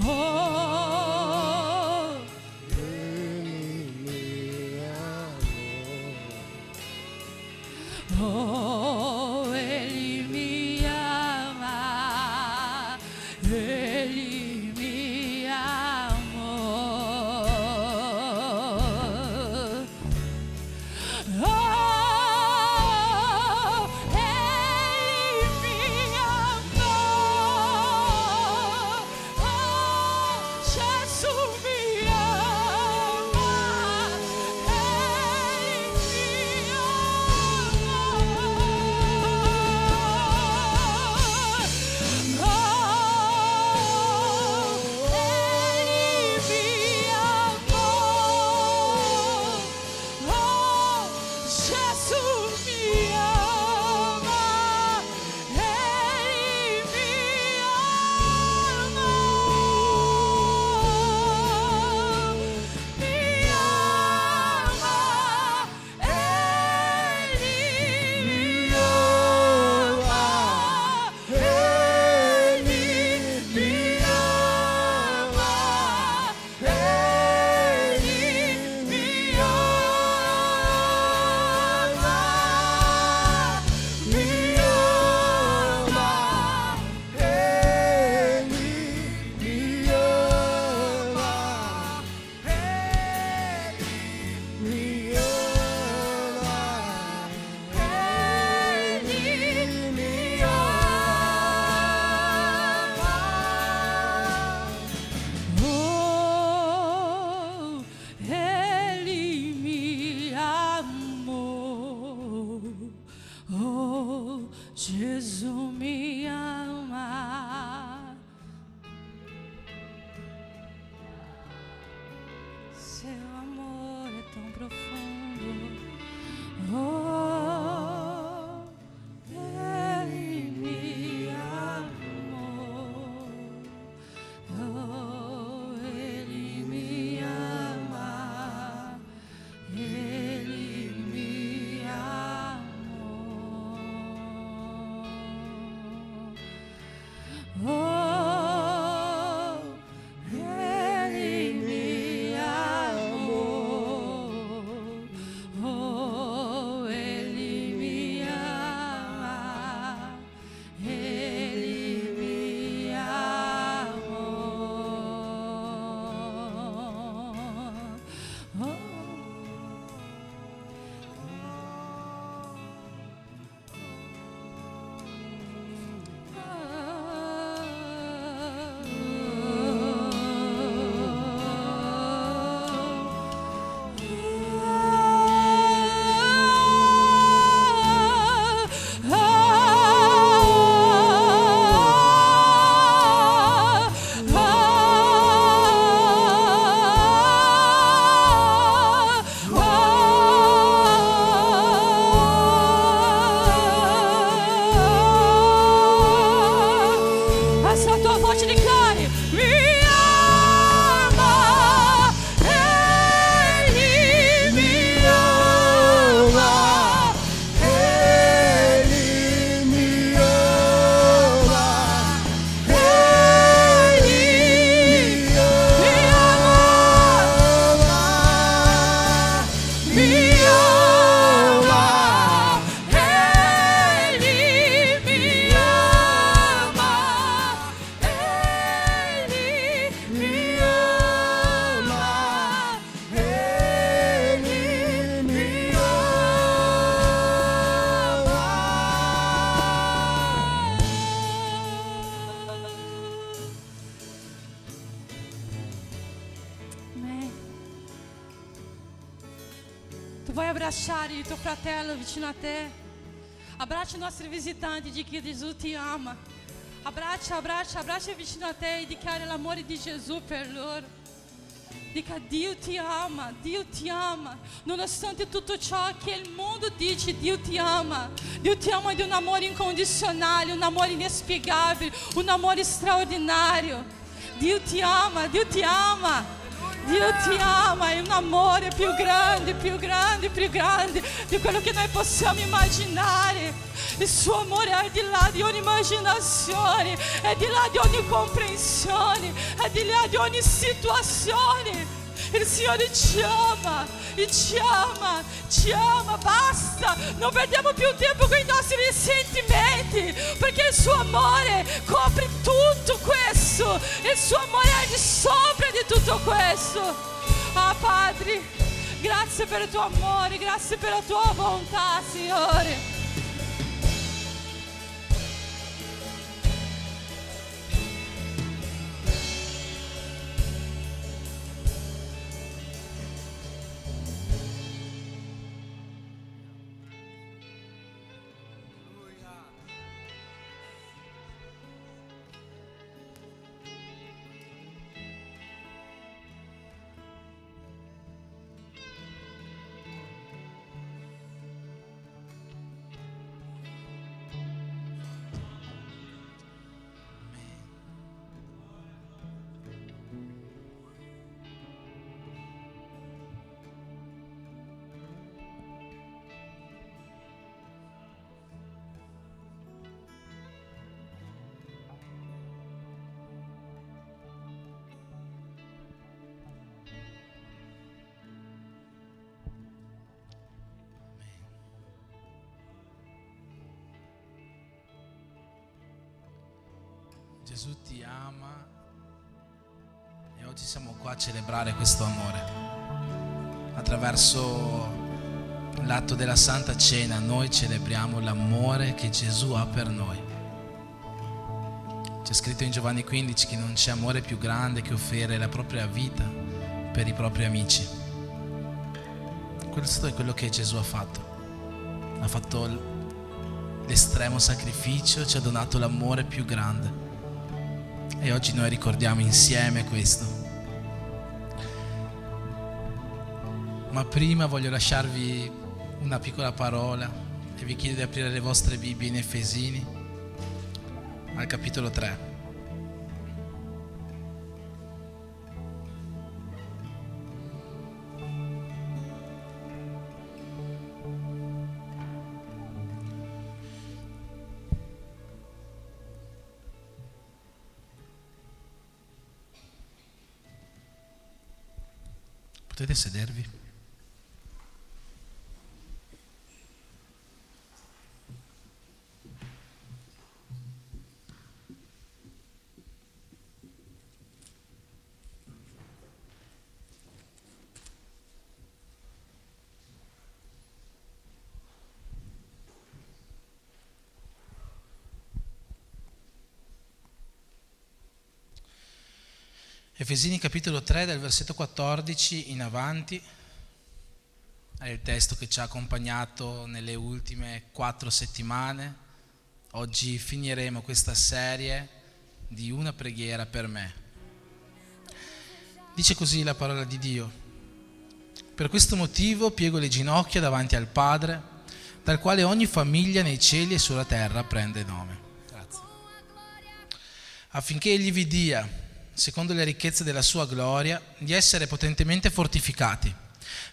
Speaker 1: Oh, oh, Egli mi ama. Egli mi amò. Oh, Egli mi amò. Oh, Gesù mi ama. Egli mi ama. Oh, Egli mi amò. Oh, Gesù mi ama. Egli mi ama. Mi ama. Egli mi ama. Egli mi ama. Egli mi Oh, Gesù mi ama. Seu amor é tão profundo. Oh, Ele me amou. Oh, Ele me ama. Ele me amou. vuoi abbracciare il tuo fratello vicino a te, abbraccia i nostri visitanti, di che Gesù ti ama. Abbraccia vicino a te e dichiara l'amore di Gesù per loro. Dica: Dio ti ama, nonostante tutto ciò che il mondo dice. Dio ti ama di un amore incondizionale, un amore inspiegabile, un amore straordinario. Dio ti ama, è un amore più grande di quello che noi possiamo immaginare. Il suo amore è al di là di ogni immaginazione, è di là di ogni comprensione, è di là di ogni situazione. Il Signore ci ama, basta, non perdiamo più tempo con i nostri risentimenti, perché il suo amore copre tutto questo, il suo amore è di sopra di tutto questo. Ah, Padre, grazie per il tuo amore, grazie per la tua bontà, Signore.
Speaker 4: Gesù ti ama e oggi siamo qua a celebrare questo amore. Attraverso l'atto della Santa Cena noi celebriamo l'amore che Gesù ha per noi. C'è scritto in Giovanni 15 che non c'è amore più grande che offrire la propria vita per i propri amici. Questo è quello che Gesù ha fatto. Ha fatto l'estremo sacrificio, ci ha donato l'amore più grande. E oggi noi ricordiamo insieme questo. Ma prima voglio lasciarvi una piccola parola e vi chiedo di aprire le vostre Bibbie in Efesini, al capitolo 3. Potete sedervi? Efesini capitolo 3 dal versetto 14 in avanti. È il testo che ci ha accompagnato nelle ultime 4 settimane. Oggi finiremo questa serie di una preghiera per me. Dice così la parola di Dio: per questo motivo piego le ginocchia davanti al Padre, dal quale ogni famiglia nei cieli e sulla terra prende nome. Grazie. Affinché Egli vi dia, secondo le ricchezze della sua gloria, di essere potentemente fortificati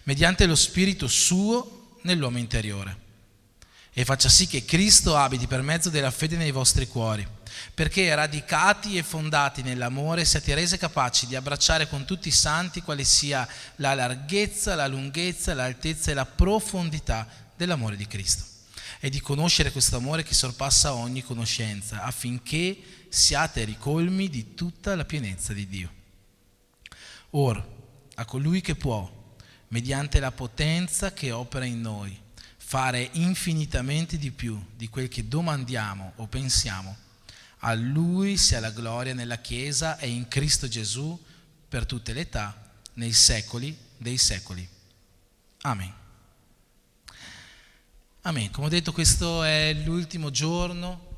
Speaker 4: mediante lo Spirito suo nell'uomo interiore, e faccia sì che Cristo abiti per mezzo della fede nei vostri cuori, perché radicati e fondati nell'amore siate resi capaci di abbracciare con tutti i santi quale sia la larghezza, la lunghezza, l'altezza e la profondità dell'amore di Cristo, e di conoscere questo amore che sorpassa ogni conoscenza, affinché siate ricolmi di tutta la pienezza di Dio. Ora, a colui che può, mediante la potenza che opera in noi, fare infinitamente di più di quel che domandiamo o pensiamo, a Lui sia la gloria nella Chiesa e in Cristo Gesù per tutte le età, nei secoli dei secoli. Amen. Amen. Come ho detto, questo è l'ultimo giorno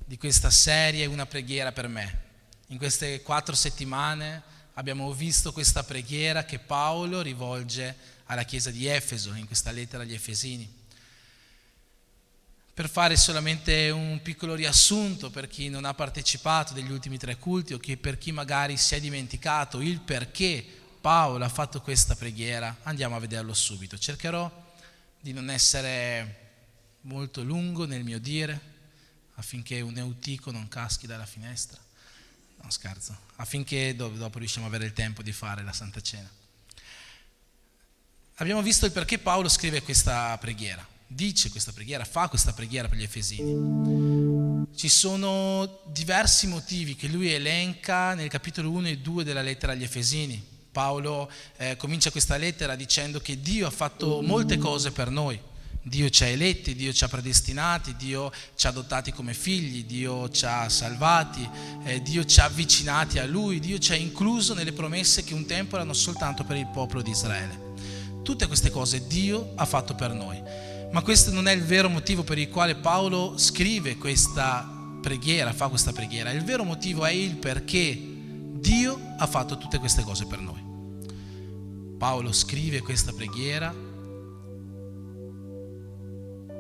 Speaker 4: di questa serie, una preghiera per me. In queste 4 settimane abbiamo visto questa preghiera che Paolo rivolge alla chiesa di Efeso, in questa lettera agli Efesini. Per fare solamente un piccolo riassunto per chi non ha partecipato degli ultimi 3 culti o per chi magari si è dimenticato il perché Paolo ha fatto questa preghiera, andiamo a vederlo subito. Cercherò di non essere molto lungo nel mio dire, affinché un eutico non caschi dalla finestra. No, scherzo, affinché dopo riusciamo a avere il tempo di fare la Santa Cena. Abbiamo visto il perché Paolo scrive questa preghiera, dice questa preghiera, fa questa preghiera per gli Efesini. Ci sono diversi motivi che lui elenca nel capitolo 1 e 2 della lettera agli Efesini. Paolo comincia questa lettera dicendo che Dio ha fatto molte cose per noi. Dio ci ha eletti, Dio ci ha predestinati, Dio ci ha adottati come figli, Dio ci ha salvati, Dio ci ha avvicinati a Lui, Dio ci ha incluso nelle promesse che un tempo erano soltanto per il popolo di Israele. Tutte queste cose Dio ha fatto per noi, ma questo non è il vero motivo per il quale Paolo scrive questa preghiera, fa questa preghiera. Il vero motivo è il perché Dio ha fatto tutte queste cose per noi. Paolo scrive questa preghiera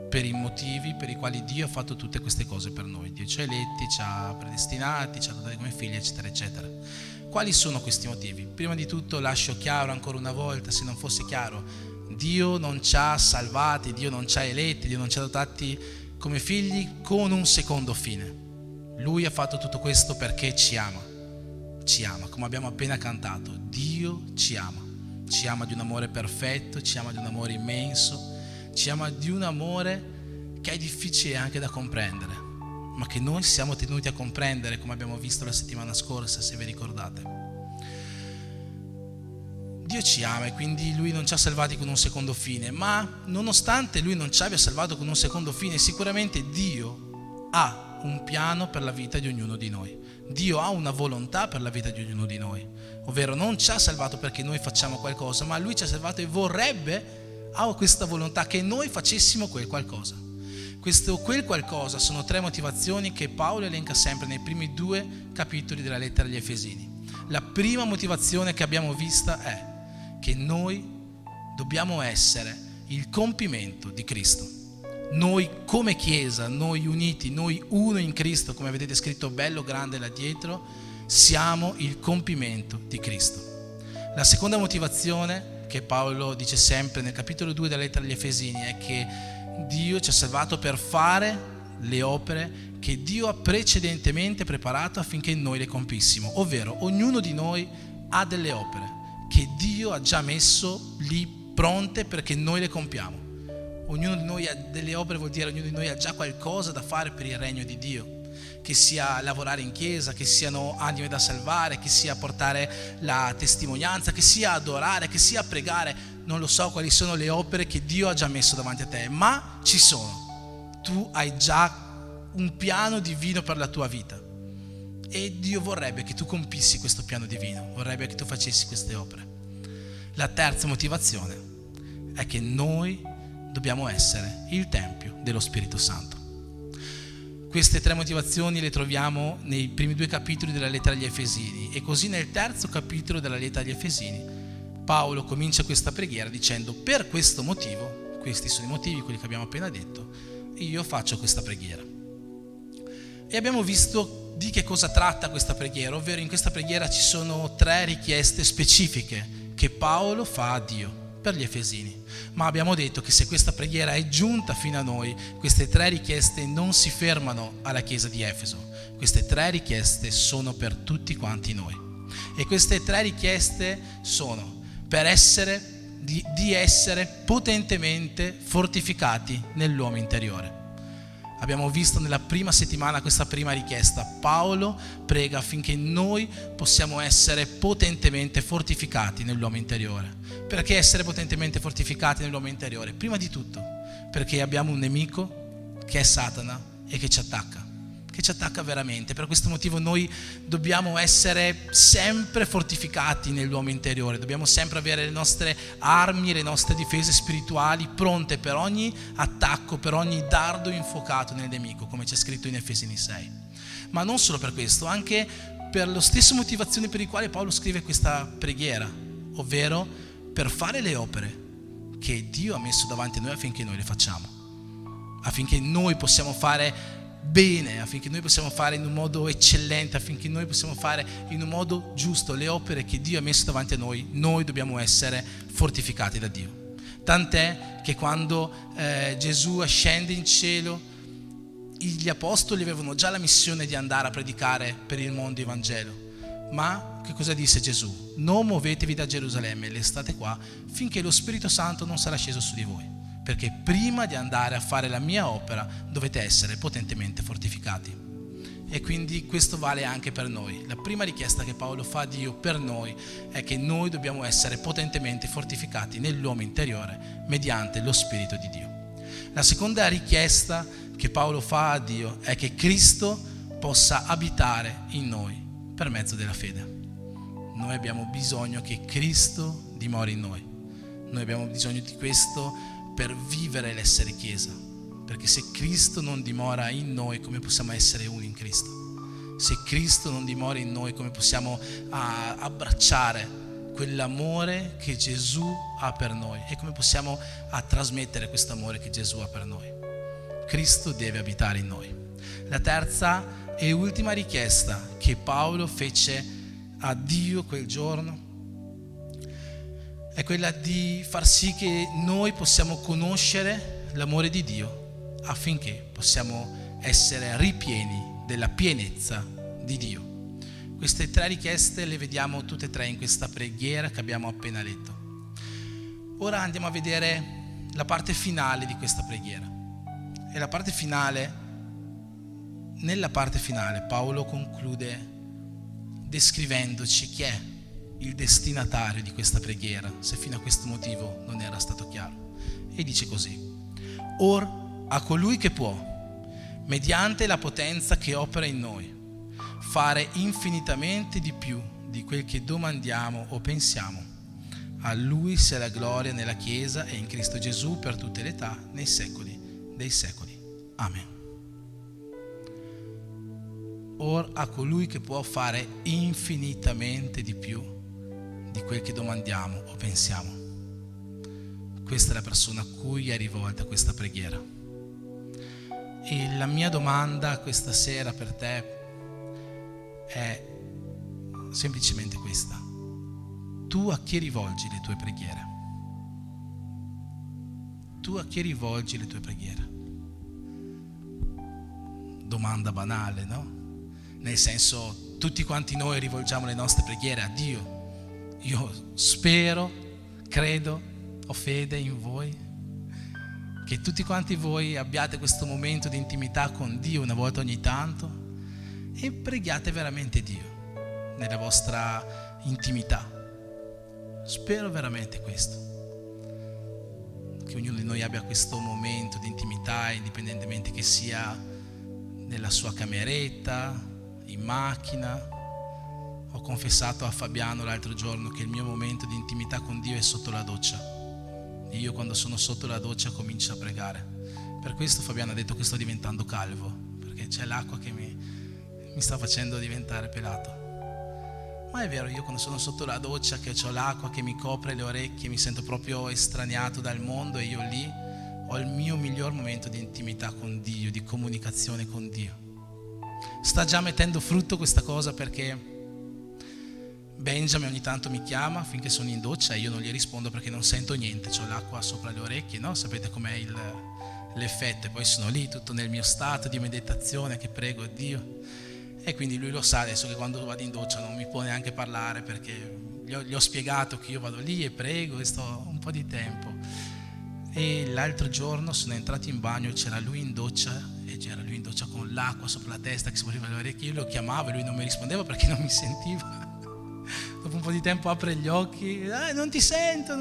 Speaker 4: per i motivi per i quali Dio ha fatto tutte queste cose per noi. Dio ci ha eletti, ci ha predestinati, ci ha adottati come figli, eccetera, eccetera. Quali sono questi motivi? Prima di tutto lascio chiaro ancora una volta, se non fosse chiaro, Dio non ci ha salvati, Dio non ci ha eletti, Dio non ci ha adottati come figli con un secondo fine. Lui ha fatto tutto questo perché ci ama, come abbiamo appena cantato. Dio ci ama di un amore perfetto, ci ama di un amore immenso, ci ama di un amore che è difficile anche da comprendere, ma che noi siamo tenuti a comprendere, come abbiamo visto la settimana scorsa, se vi ricordate. Dio ci ama e quindi Lui non ci ha salvati con un secondo fine, ma nonostante Lui non ci abbia salvato con un secondo fine, sicuramente Dio ha un piano per la vita di ognuno di noi. Dio ha una volontà per la vita di ognuno di noi, ovvero non ci ha salvato perché noi facciamo qualcosa, ma Lui ci ha salvato e vorrebbe, ha questa volontà che noi facessimo quel qualcosa. Quel qualcosa sono 3 motivazioni che Paolo elenca sempre nei primi 2 capitoli della lettera agli Efesini. La prima motivazione che abbiamo vista è che noi dobbiamo essere il compimento di Cristo. Noi come Chiesa, noi uniti, noi uno in Cristo, come vedete scritto bello grande là dietro, siamo il compimento di Cristo. La seconda motivazione che Paolo dice sempre nel capitolo 2 della lettera agli Efesini è che Dio ci ha salvato per fare le opere che Dio ha precedentemente preparato affinché noi le compissimo, ovvero ognuno di noi ha delle opere che Dio ha già messo lì pronte perché noi le compiamo. Ognuno di noi ha delle opere, vuol dire ognuno di noi ha già qualcosa da fare per il regno di Dio, che sia lavorare in chiesa, che siano anime da salvare, che sia portare la testimonianza, che sia adorare, che sia pregare. Non lo so quali sono le opere che Dio ha già messo davanti a te, ma ci sono. Tu hai già un piano divino per la tua vita e Dio vorrebbe che tu compissi questo piano divino, vorrebbe che tu facessi queste opere. La terza motivazione è che noi dobbiamo essere il Tempio dello Spirito Santo. Queste 3 motivazioni le troviamo nei primi 2 capitoli della lettera agli Efesini e così nel terzo capitolo della lettera agli Efesini Paolo comincia questa preghiera dicendo: per questo motivo, questi sono i motivi, quelli che abbiamo appena detto, io faccio questa preghiera. E abbiamo visto di che cosa tratta questa preghiera, ovvero in questa preghiera ci sono 3 richieste specifiche che Paolo fa a Dio per gli Efesini, ma abbiamo detto che se questa preghiera è giunta fino a noi, queste 3 richieste non si fermano alla chiesa di Efeso, queste 3 richieste sono per tutti quanti noi. E queste 3 richieste sono per di essere potentemente fortificati nell'uomo interiore. Abbiamo visto nella prima settimana questa prima richiesta. Paolo prega affinché noi possiamo essere potentemente fortificati nell'uomo interiore. Perché essere potentemente fortificati nell'uomo interiore? Prima di tutto perché abbiamo un nemico che è Satana e che ci attacca, che ci attacca veramente. Per questo motivo noi dobbiamo essere sempre fortificati nell'uomo interiore, dobbiamo sempre avere le nostre armi, le nostre difese spirituali pronte per ogni attacco, per ogni dardo infuocato nel nemico, come c'è scritto in Efesini 6. Ma non solo per questo, anche per le stesse motivazioni per le quali Paolo scrive questa preghiera, ovvero per fare le opere che Dio ha messo davanti a noi affinché noi le facciamo, affinché noi possiamo fare bene, affinché noi possiamo fare in un modo eccellente, affinché noi possiamo fare in un modo giusto le opere che Dio ha messo davanti a noi. Noi dobbiamo essere fortificati da Dio. Tant'è che quando Gesù ascende in cielo, gli apostoli avevano già la missione di andare a predicare per il mondo il Vangelo. Ma che cosa disse Gesù? Non muovetevi da Gerusalemme, restate qua finché lo Spirito Santo non sarà sceso su di voi, perché prima di andare a fare la mia opera dovete essere potentemente fortificati. E quindi questo vale anche per noi. La prima richiesta che Paolo fa a Dio per noi è che noi dobbiamo essere potentemente fortificati nell'uomo interiore mediante lo Spirito di Dio. La seconda richiesta che Paolo fa a Dio è che Cristo possa abitare in noi per mezzo della fede. Noi abbiamo bisogno che Cristo dimori in noi. Noi abbiamo bisogno di questo per vivere l'essere Chiesa, perché se Cristo non dimora in noi, come possiamo essere uni in Cristo? Se Cristo non dimora in noi, come possiamo abbracciare quell'amore che Gesù ha per noi e come possiamo trasmettere questo amore che Gesù ha per noi? Cristo deve abitare in noi. La terza e ultima richiesta che Paolo fece a Dio quel giorno è quella di far sì che noi possiamo conoscere l'amore di Dio affinché possiamo essere ripieni della pienezza di Dio. Queste tre richieste le vediamo tutte e tre in questa preghiera che abbiamo appena letto. Ora andiamo a vedere la parte finale di questa preghiera. E la parte finale, nella parte finale Paolo conclude descrivendoci chi è il destinatario di questa preghiera, se fino a questo motivo non era stato chiaro. E dice così: or a colui che può, mediante la potenza che opera in noi, fare infinitamente di più di quel che domandiamo o pensiamo, a lui sia la gloria nella Chiesa e in Cristo Gesù per tutte le età, nei secoli dei secoli. Amen. Or a colui che può fare infinitamente di più di quel che domandiamo o pensiamo. Questa è la persona a cui è rivolta questa preghiera. E la mia domanda questa sera per te è semplicemente questa: tu a chi rivolgi le tue preghiere? Tu a chi rivolgi le tue preghiere? Domanda banale, no? Nel senso, tutti quanti noi rivolgiamo le nostre preghiere a Dio. Io spero, credo, ho fede in voi, che tutti quanti voi abbiate questo momento di intimità con Dio una volta ogni tanto e preghiate veramente Dio nella vostra intimità. Spero veramente questo, che ognuno di noi abbia questo momento di intimità, indipendentemente che sia nella sua cameretta, in macchina. Ho confessato a Fabiano l'altro giorno che il mio momento di intimità con Dio è sotto la doccia. Io quando sono sotto la doccia comincio a pregare. Per questo Fabiano ha detto che sto diventando calvo, perché c'è l'acqua che mi sta facendo diventare pelato. Ma è vero, io quando sono sotto la doccia, che ho l'acqua che mi copre le orecchie, mi sento proprio estraniato dal mondo, e io lì ho il mio miglior momento di intimità con Dio, di comunicazione con Dio. Sta già mettendo frutto questa cosa, perché Benjamin ogni tanto mi chiama finché sono in doccia e io non gli rispondo perché non sento niente, ho l'acqua sopra le orecchie, no? Sapete com'è l'effetto, e poi sono lì tutto nel mio stato di meditazione che prego a Dio, e quindi lui lo sa adesso che quando vado in doccia non mi può neanche parlare, perché gli ho spiegato che io vado lì e prego e sto un po' di tempo. E l'altro giorno sono entrato in bagno e c'era lui in doccia, e c'era lui in doccia con l'acqua sopra la testa che si muoveva le orecchie. Io lo chiamavo e lui non mi rispondeva perché non mi sentiva. Dopo un po' di tempo apre gli occhi: non ti sento.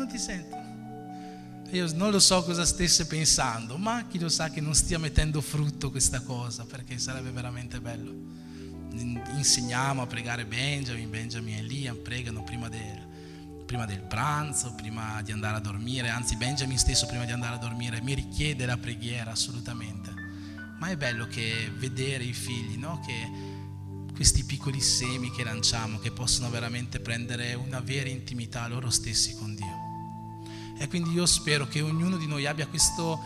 Speaker 4: Io non lo so cosa stesse pensando, ma chi lo sa che non stia mettendo frutto questa cosa, perché sarebbe veramente bello. Insegniamo a pregare Benjamin e Liam pregano prima del pranzo, prima di andare a dormire, anzi Benjamin stesso prima di andare a dormire mi richiede la preghiera assolutamente. Ma è bello che vedere i figli, no? Che questi piccoli semi che lanciamo, che possono veramente prendere una vera intimità loro stessi con Dio. E quindi io spero che ognuno di noi abbia questo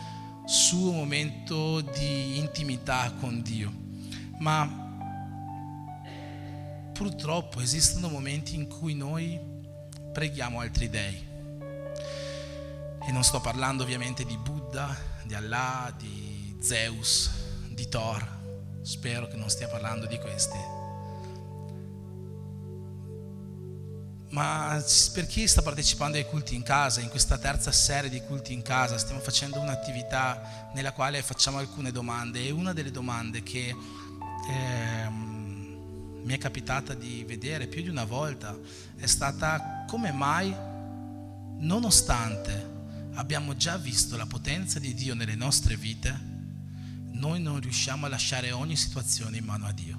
Speaker 4: suo momento di intimità con Dio, ma purtroppo esistono momenti in cui noi preghiamo altri dei. E non sto parlando ovviamente di Buddha, di Allah, di Zeus, di Thor. Spero che non stia parlando di questi. Ma per chi sta partecipando ai culti in casa, in questa terza serie di culti in casa, stiamo facendo un'attività nella quale facciamo alcune domande, e una delle domande che mi è capitata di vedere più di una volta è stata: come mai, nonostante abbiamo già visto la potenza di Dio nelle nostre vite, noi non riusciamo a lasciare ogni situazione in mano a Dio?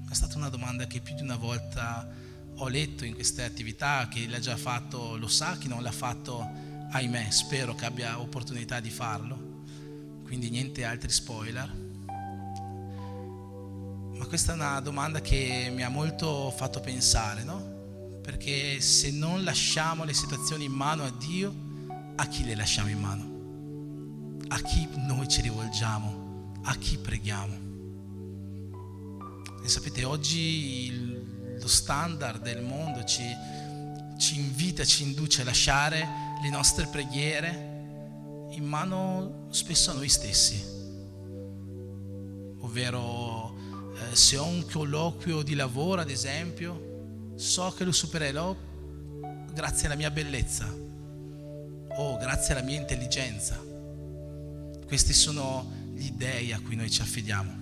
Speaker 4: È stata una domanda che più di una volta ho letto in queste attività. Chi l'ha già fatto lo sa, chi non l'ha fatto, ahimè, spero che abbia opportunità di farlo, quindi niente altri spoiler. Ma questa è una domanda che mi ha molto fatto pensare, no? Perché se non lasciamo le situazioni in mano a Dio, a chi le lasciamo in mano? A chi noi ci rivolgiamo? A chi preghiamo? E sapete, oggi lo standard del mondo ci invita, ci induce a lasciare le nostre preghiere in mano spesso a noi stessi. Ovvero, se ho un colloquio di lavoro, ad esempio, so che lo supererò grazie alla mia bellezza o grazie alla mia intelligenza. Questi sono gli dei a cui noi ci affidiamo.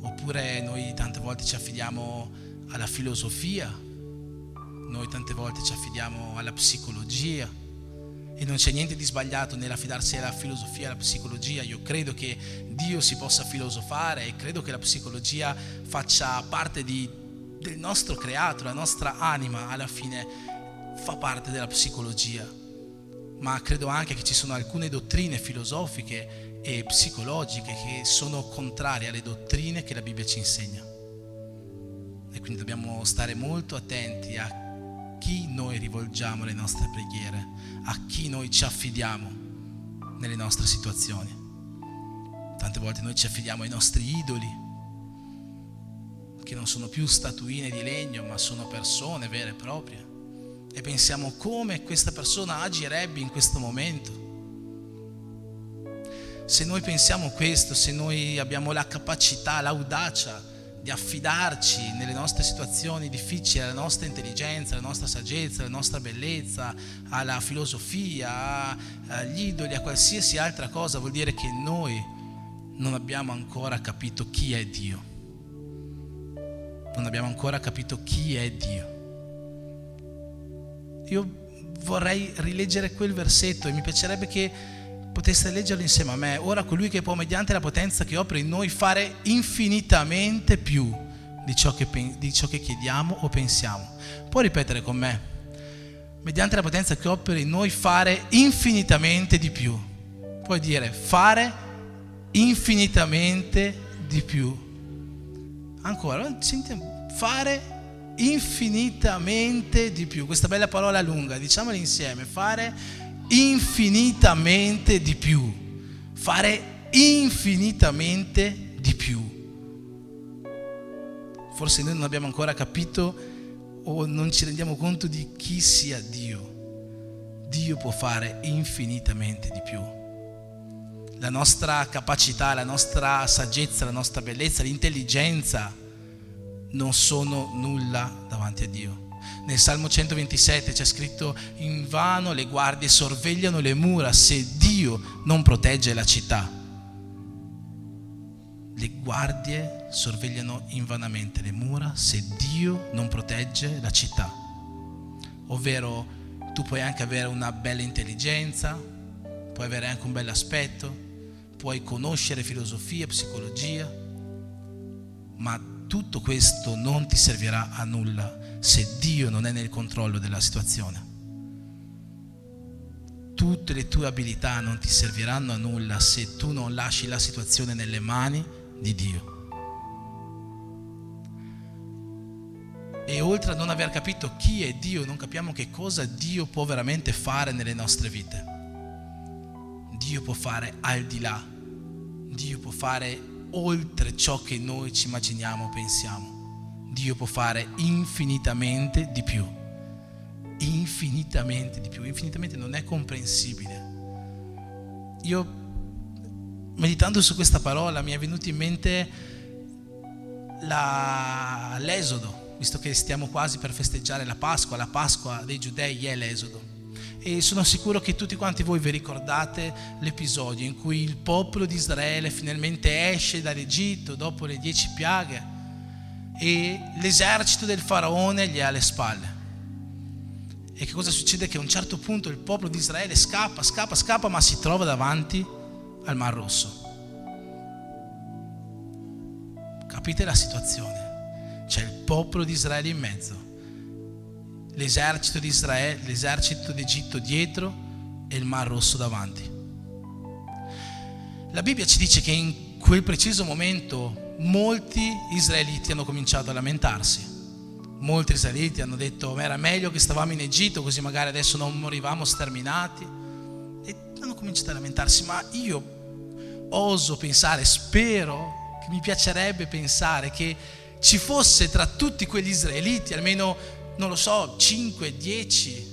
Speaker 4: Oppure noi tante volte ci affidiamo alla filosofia, noi tante volte ci affidiamo alla psicologia, e non c'è niente di sbagliato nell'affidarsi alla filosofia e alla psicologia. Io credo che Dio si possa filosofare e credo che la psicologia faccia parte del nostro creato, la nostra anima alla fine fa parte della psicologia. Ma credo anche che ci sono alcune dottrine filosofiche e psicologiche che sono contrarie alle dottrine che la Bibbia ci insegna, e quindi dobbiamo stare molto attenti a chi noi rivolgiamo le nostre preghiere, a chi noi ci affidiamo nelle nostre situazioni. Tante volte noi ci affidiamo ai nostri idoli, che non sono più statuine di legno ma sono persone vere e proprie, e pensiamo come questa persona agirebbe in questo momento. Se noi pensiamo questo, se noi abbiamo la capacità, l'audacia di affidarci nelle nostre situazioni difficili alla nostra intelligenza, alla nostra saggezza, alla nostra bellezza, alla filosofia, agli idoli, a qualsiasi altra cosa, vuol dire che noi non abbiamo ancora capito chi è Dio. Non abbiamo ancora capito chi è Dio. Io vorrei rileggere quel versetto e mi piacerebbe che poteste leggerlo insieme a me. Ora colui che può, mediante la potenza che opera in noi, fare infinitamente più di ciò che chiediamo o pensiamo. Può ripetere con me? Mediante la potenza che opera in noi, fare infinitamente di più. Puoi dire fare infinitamente di più. Ancora, sentiamo, fare infinitamente di più. Questa bella parola lunga, diciamola insieme: fare infinitamente di più. Fare infinitamente di più. Forse noi non abbiamo ancora capito o non ci rendiamo conto di chi sia Dio. Dio può fare infinitamente di più. La nostra capacità, la nostra saggezza, la nostra bellezza, l'intelligenza non sono nulla davanti a Dio. Nel Salmo 127 c'è scritto: invano le guardie sorvegliano le mura se Dio non protegge la città. Le guardie sorvegliano invanamente le mura se Dio non protegge la città. Ovvero, Tu puoi anche avere una bella intelligenza, puoi avere anche un bel aspetto, puoi conoscere filosofia, psicologia, ma tutto questo non ti servirà a nulla se Dio non è nel controllo della situazione. Tutte le tue abilità non ti serviranno a nulla se tu non lasci la situazione nelle mani di Dio. E oltre a non aver capito chi è Dio, non capiamo che cosa Dio può veramente fare nelle nostre vite. Dio può fare al di là, Dio può fare oltre ciò che noi ci immaginiamo o pensiamo. Dio può fare infinitamente di più. Infinitamente di più. Infinitamente non è comprensibile. Io, meditando su questa parola, mi è venuto in mente l'Esodo, visto che stiamo quasi per festeggiare la Pasqua dei Giudei è l'Esodo. E sono sicuro che tutti quanti voi vi ricordate l'episodio in cui il popolo di Israele finalmente esce dall'Egitto dopo le 10 piaghe e l'esercito del faraone gli è alle spalle. E che cosa succede? Che a un certo punto il popolo di Israele scappa, ma si trova davanti al Mar Rosso. Capite la situazione? C'è il popolo di Israele in mezzo, l'esercito di Israele, l'esercito d'Egitto dietro e il Mar Rosso davanti. La Bibbia ci dice che in quel preciso momento molti israeliti hanno cominciato a lamentarsi. Molti israeliti hanno detto: ma era meglio che stavamo in Egitto, così magari adesso non morivamo sterminati. E hanno cominciato a lamentarsi. Ma io oso pensare, spero, che mi piacerebbe pensare che ci fosse tra tutti quegli israeliti almeno, non lo so, 5, 10,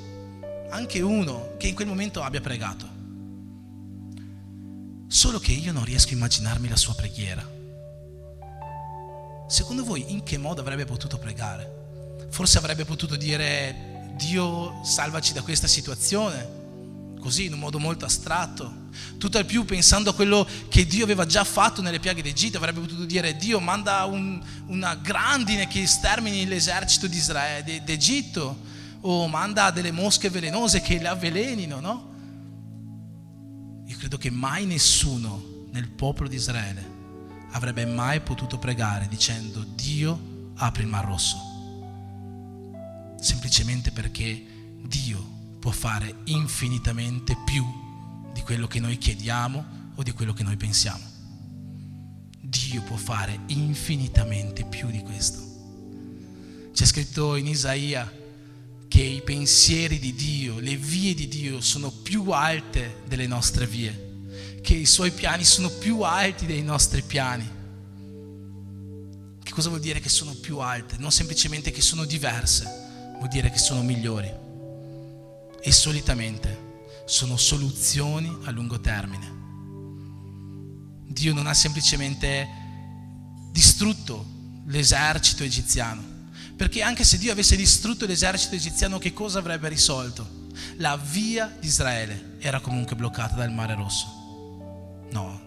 Speaker 4: anche uno che in quel momento abbia pregato. Solo che io non riesco a immaginarmi la sua preghiera. Secondo voi in che modo avrebbe potuto pregare? Forse avrebbe potuto dire: Dio, salvaci da questa situazione, così in un modo molto astratto, tutto al più pensando a quello che Dio aveva già fatto nelle piaghe d'Egitto. Avrebbe potuto dire: Dio, manda una grandine che stermini l'esercito di Israele, d'Egitto, o manda delle mosche velenose che le avvelenino, no? Io credo che mai nessuno nel popolo di Israele avrebbe mai potuto pregare dicendo: Dio, apri il Mar Rosso. Semplicemente perché Dio può fare infinitamente più di quello che noi chiediamo o di quello che noi pensiamo. Dio può fare infinitamente più di questo. C'è scritto in Isaia che i pensieri di Dio, le vie di Dio sono più alte delle nostre vie, che i suoi piani sono più alti dei nostri piani. Che cosa vuol dire che sono più alte? Non semplicemente che sono diverse, vuol dire che sono migliori. E solitamente sono soluzioni a lungo termine. Dio non ha semplicemente distrutto l'esercito egiziano, perché anche se Dio avesse distrutto l'esercito egiziano, che cosa avrebbe risolto? La via di Israele era comunque bloccata dal Mare Rosso. No,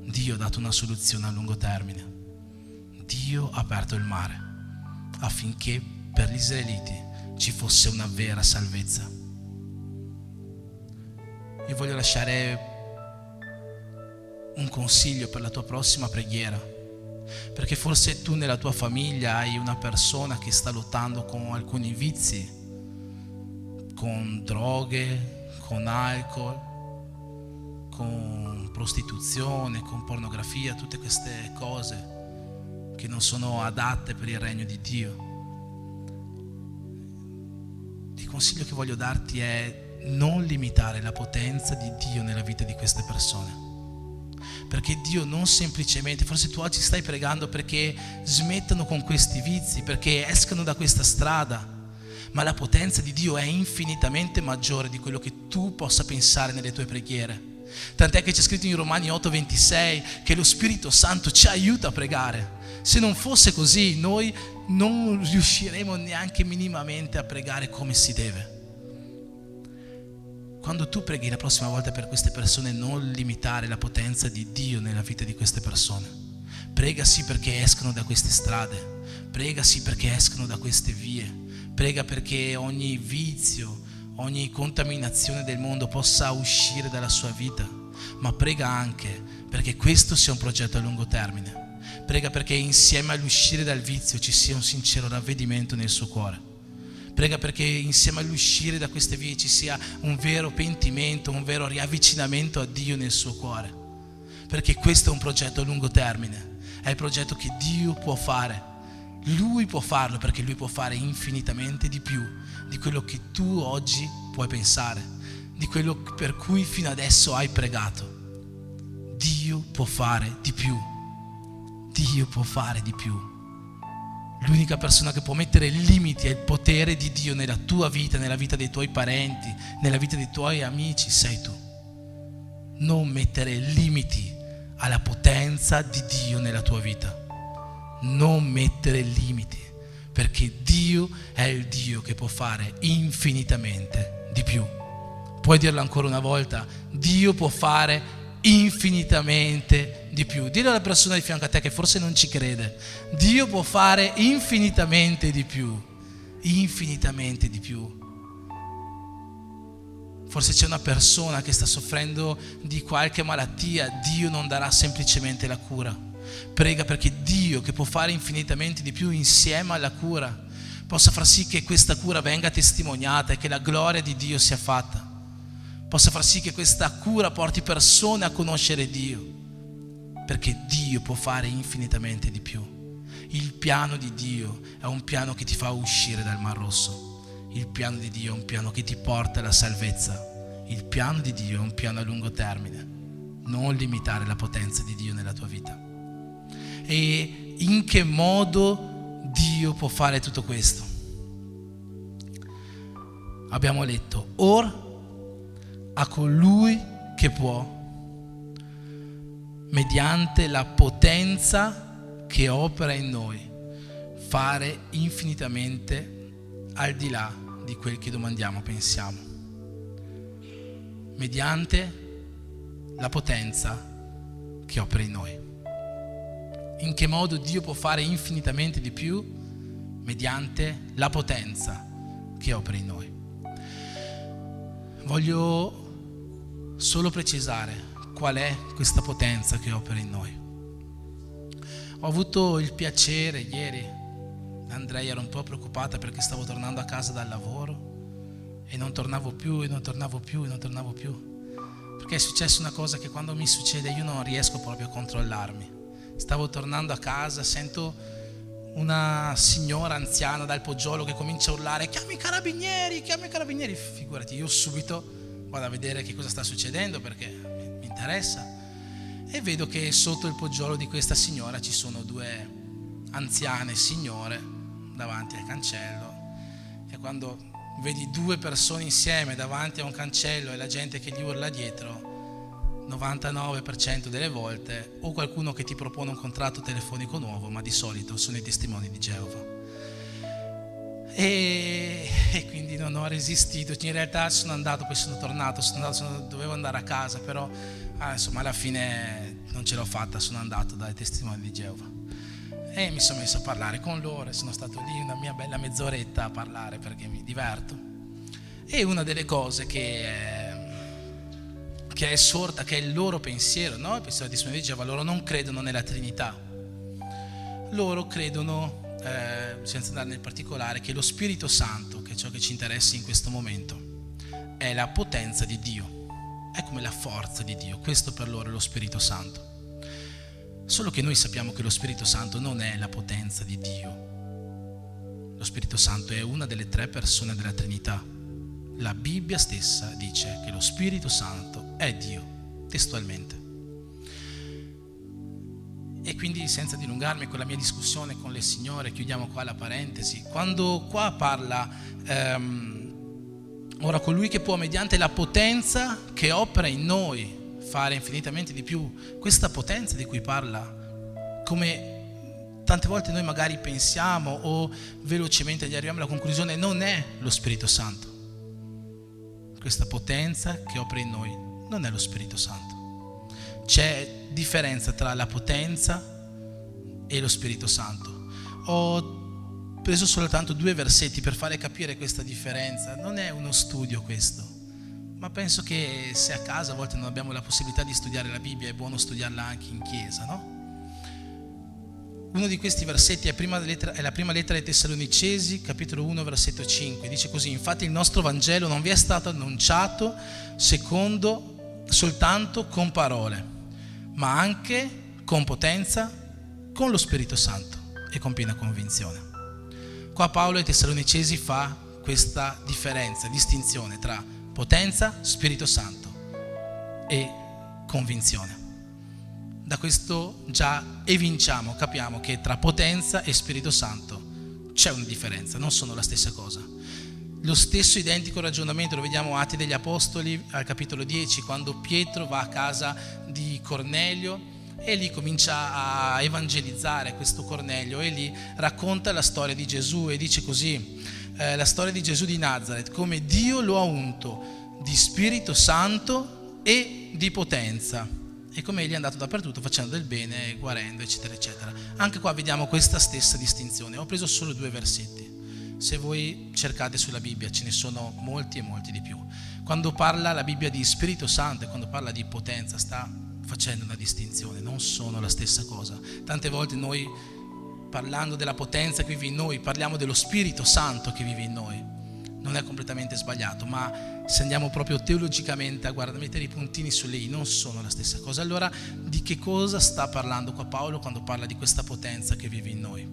Speaker 4: Dio ha dato una soluzione a lungo termine. Dio ha aperto il mare affinché per gli israeliti ci fosse una vera salvezza. Io voglio lasciare un consiglio per la tua prossima preghiera, perché forse tu nella tua famiglia hai una persona che sta lottando con alcuni vizi, con droghe, con alcol, con prostituzione, con pornografia, tutte queste cose che non sono adatte per il regno di Dio. Il consiglio che voglio darti è: non limitare la potenza di Dio nella vita di queste persone, perché Dio non semplicemente, forse tu oggi stai pregando perché smettano con questi vizi, perché escano da questa strada, ma la potenza di Dio è infinitamente maggiore di quello che tu possa pensare nelle tue preghiere. Tant'è che c'è scritto in Romani 8:26 che lo Spirito Santo ci aiuta a pregare. Se non fosse così, noi non riusciremo neanche minimamente a pregare come si deve. Quando tu preghi la prossima volta per queste persone, non limitare la potenza di Dio nella vita di queste persone. Prega sì perché escano da queste strade, prega sì perché escano da queste vie, prega perché ogni vizio, ogni contaminazione del mondo possa uscire dalla sua vita, ma prega anche perché questo sia un progetto a lungo termine. Prega perché insieme all'uscire dal vizio ci sia un sincero ravvedimento nel suo cuore. Prega perché insieme all'uscire da queste vie ci sia un vero pentimento, un vero riavvicinamento a Dio nel suo cuore. Perché questo è un progetto a lungo termine, è il progetto che Dio può fare. Lui può farlo perché Lui può fare infinitamente di più di quello che tu oggi puoi pensare, di quello per cui fino adesso hai pregato. Dio può fare di più. Dio può fare di più. L'unica persona che può mettere limiti al potere di Dio nella tua vita, nella vita dei tuoi parenti, nella vita dei tuoi amici, sei tu. Non mettere limiti alla potenza di Dio nella tua vita. Non mettere limiti, perché Dio è il Dio che può fare infinitamente di più. Puoi dirlo ancora una volta: Dio può fare infinitamente di più. Dillo alla persona di fianco a te che forse non ci crede: Dio può fare infinitamente di più, infinitamente di più. Forse c'è una persona che sta soffrendo di qualche malattia, Dio non darà semplicemente la cura. Prega perché Dio, che può fare infinitamente di più insieme alla cura, possa far sì che questa cura venga testimoniata e che la gloria di Dio sia fatta. Possa far sì che questa cura porti persone a conoscere Dio, perché Dio può fare infinitamente di più. Il piano di Dio è un piano che ti fa uscire dal Mar Rosso. Il piano di Dio è un piano che ti porta alla salvezza. Il piano di Dio è un piano a lungo termine. Non limitare la potenza di Dio nella tua vita. E in che modo Dio può fare tutto questo? Abbiamo letto: or a colui che può, mediante la potenza che opera in noi, fare infinitamente al di là di quel che domandiamo, pensiamo. Mediante la potenza che opera in noi. In che modo Dio può fare infinitamente di più? Mediante la potenza che opera in noi. Voglio solo precisare qual è questa potenza che opera in noi. Ho avuto il piacere ieri, Andrea era un po' preoccupata perché stavo tornando a casa dal lavoro e non tornavo più, perché è successa una cosa che quando mi succede io non riesco proprio a controllarmi. Stavo tornando a casa, sento una signora anziana dal poggiolo che comincia a urlare: chiami i carabinieri, chiami i carabinieri. Figurati, io subito vado a vedere che cosa sta succedendo perché mi interessa, e vedo che sotto il poggiolo di questa signora ci sono due anziane signore davanti al cancello. E quando vedi due persone insieme davanti a un cancello e la gente che gli urla dietro, 99% delle volte o qualcuno che ti propone un contratto telefonico nuovo, ma di solito sono i testimoni di Geova. E quindi non ho resistito. In realtà sono andato, poi sono tornato, dovevo andare a casa, però insomma alla fine non ce l'ho fatta, sono andato dai testimoni di Geova e mi sono messo a parlare con loro. Sono stato lì una mia bella mezz'oretta a parlare perché mi diverto. E una delle cose che è sorta, che è il loro pensiero, no? Il pensiero di testimoni di Geova: loro non credono nella Trinità. Loro credono, senza andare nel particolare, che lo Spirito Santo, che è ciò che ci interessa in questo momento, è la potenza di Dio, è come la forza di Dio. Questo per loro è lo Spirito Santo. Solo che noi sappiamo che lo Spirito Santo non è la potenza di Dio. Lo Spirito Santo è una delle tre persone della Trinità. La Bibbia stessa dice che lo Spirito Santo è Dio, testualmente. E quindi, senza dilungarmi con la mia discussione con le signore, chiudiamo qua la parentesi. Quando qua parla ora colui che può mediante la potenza che opera in noi fare infinitamente di più, questa potenza di cui parla, come tante volte noi magari pensiamo o velocemente gli arriviamo alla conclusione, non è lo Spirito Santo. Questa potenza che opera in noi non è lo Spirito Santo. C'è differenza tra la potenza e lo Spirito Santo. Ho Ho preso soltanto 2 versetti per fare capire questa differenza. Non è uno studio questo, ma penso che se a casa a volte non abbiamo la possibilità di studiare la Bibbia, è buono studiarla anche in chiesa, no? Uno di questi versetti è la prima lettera ai Tessalonicesi, capitolo 1, versetto 5. Dice così: infatti il nostro Vangelo non vi è stato annunciato soltanto con parole, ma anche con potenza, con lo Spirito Santo e con piena convinzione. Qua Paolo ai Tessalonicesi fa questa distinzione tra potenza, Spirito Santo e convinzione. Da questo già capiamo che tra potenza e Spirito Santo c'è una differenza, non sono la stessa cosa. Lo stesso identico ragionamento lo vediamo Atti degli Apostoli al capitolo 10, quando Pietro va a casa di Cornelio e lì comincia a evangelizzare questo Cornelio e lì racconta la storia di Gesù e dice così, la storia di Gesù di Nazaret, come Dio lo ha unto di Spirito Santo e di potenza, e come egli è andato dappertutto facendo del bene, guarendo, eccetera eccetera. Anche qua vediamo questa stessa distinzione. Ho preso solo 2 versetti. Se voi cercate sulla Bibbia ce ne sono molti e molti di più. Quando parla la Bibbia di Spirito Santo e quando parla di potenza sta facendo una distinzione, non sono la stessa cosa. Tante volte noi, parlando della potenza che vive in noi, parliamo dello Spirito Santo che vive in noi. Non è completamente sbagliato, ma se andiamo proprio teologicamente a mettere i puntini sulle i, non sono la stessa cosa. Allora di che cosa sta parlando qua Paolo quando parla di questa potenza che vive in noi?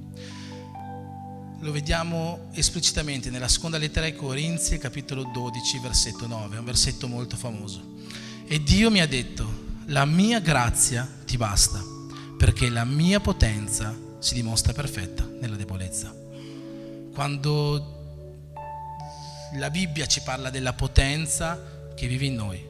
Speaker 4: Lo vediamo esplicitamente nella seconda lettera ai Corinzi, capitolo 12, versetto 9, è un versetto molto famoso. E Dio mi ha detto: la mia grazia ti basta, perché la mia potenza si dimostra perfetta nella debolezza. Quando la Bibbia ci parla della potenza che vive in noi,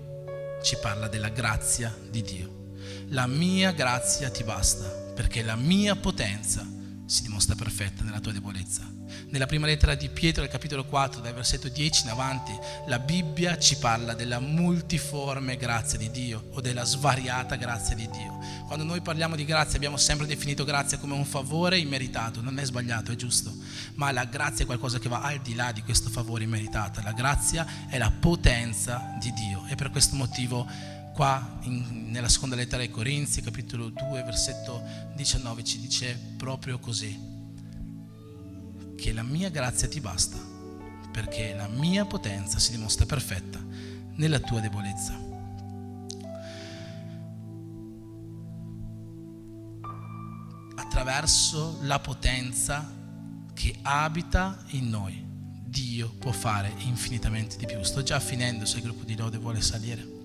Speaker 4: ci parla della grazia di Dio. La mia grazia ti basta, perché la mia potenza si dimostra perfetta nella tua debolezza. Nella prima lettera di Pietro, al capitolo 4, dal versetto 10 in avanti, la Bibbia ci parla della multiforme grazia di Dio o della svariata grazia di Dio. Quando noi parliamo di grazia abbiamo sempre definito grazia come un favore immeritato, non è sbagliato, è giusto, ma la grazia è qualcosa che va al di là di questo favore immeritato. La grazia è la potenza di Dio e per questo motivo qua nella seconda lettera ai Corinzi, capitolo 2, versetto 19 ci dice proprio così, che la mia grazia ti basta, perché la mia potenza si dimostra perfetta nella tua debolezza. Attraverso la potenza che abita in noi, Dio può fare infinitamente di più. Sto già finendo, se il gruppo di lode vuole salire,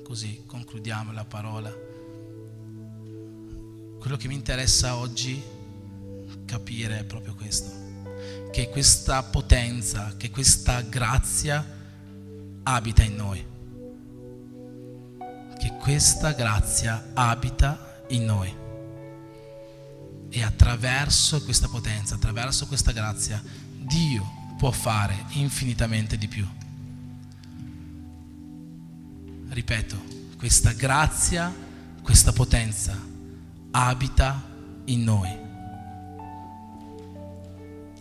Speaker 4: così concludiamo la parola. Quello che mi interessa oggi capire è proprio questo, che questa potenza, che questa grazia abita in noi, che questa grazia abita in noi e attraverso questa potenza, attraverso questa grazia, Dio può fare infinitamente di più. Ripeto, questa grazia, questa potenza abita in noi.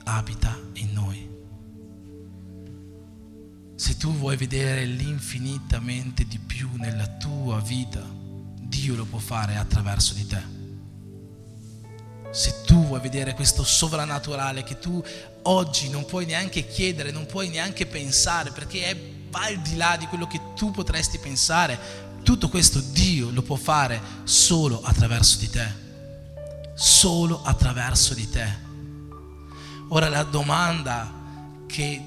Speaker 4: Abita in noi. Se tu vuoi vedere l'infinitamente di più nella tua vita, Dio lo può fare attraverso di te. Se tu vuoi vedere questo sovrannaturale che tu oggi non puoi neanche chiedere, non puoi neanche pensare, perché va al di là di quello che tu potresti pensare, tutto questo Dio lo può fare solo attraverso di te. Solo attraverso di te. Ora la domanda che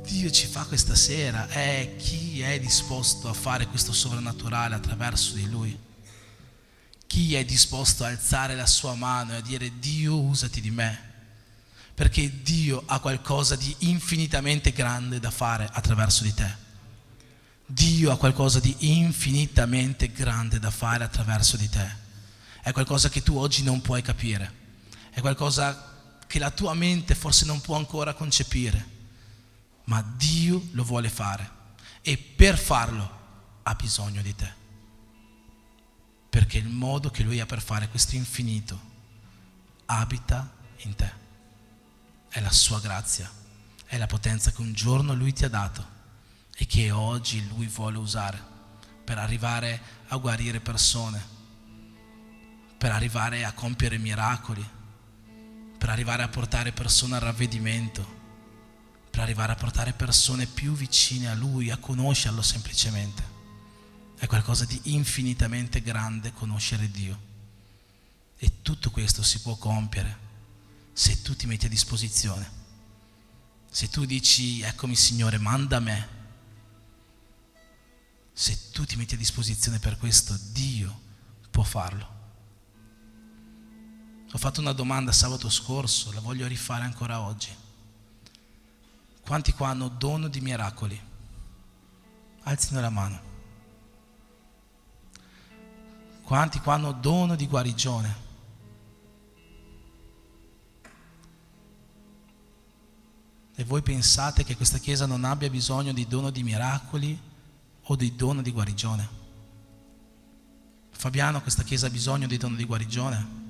Speaker 4: Dio ci fa questa sera è: chi è disposto a fare questo sovrannaturale attraverso di Lui? Chi è disposto a alzare la sua mano e a dire: Dio, usati di me? Perché Dio ha qualcosa di infinitamente grande da fare attraverso di te. Dio ha qualcosa di infinitamente grande da fare attraverso di te. È qualcosa che tu oggi non puoi capire. È qualcosa che la tua mente forse non può ancora concepire. Ma Dio lo vuole fare. E per farlo ha bisogno di te. Perché il modo che Lui ha per fare questo infinito abita in te. è la sua grazia, è la potenza che un giorno Lui ti ha dato e che oggi Lui vuole usare per arrivare a guarire persone, per arrivare a compiere miracoli, per arrivare a portare persone al ravvedimento, per arrivare a portare persone più vicine a Lui, a conoscerlo semplicemente. È qualcosa di infinitamente grande conoscere Dio. E tutto questo si può compiere se tu ti metti a disposizione. Se tu dici: eccomi Signore, manda me. Se tu ti metti a disposizione per questo, Dio può farlo. Ho fatto una domanda sabato scorso, la voglio rifare ancora oggi. Quanti qua hanno dono di miracoli? Alzino la mano. Quanti qua hanno dono di guarigione? E voi pensate che questa chiesa non abbia bisogno di dono di miracoli o di dono di guarigione? Fabiano, questa chiesa ha bisogno di dono di guarigione?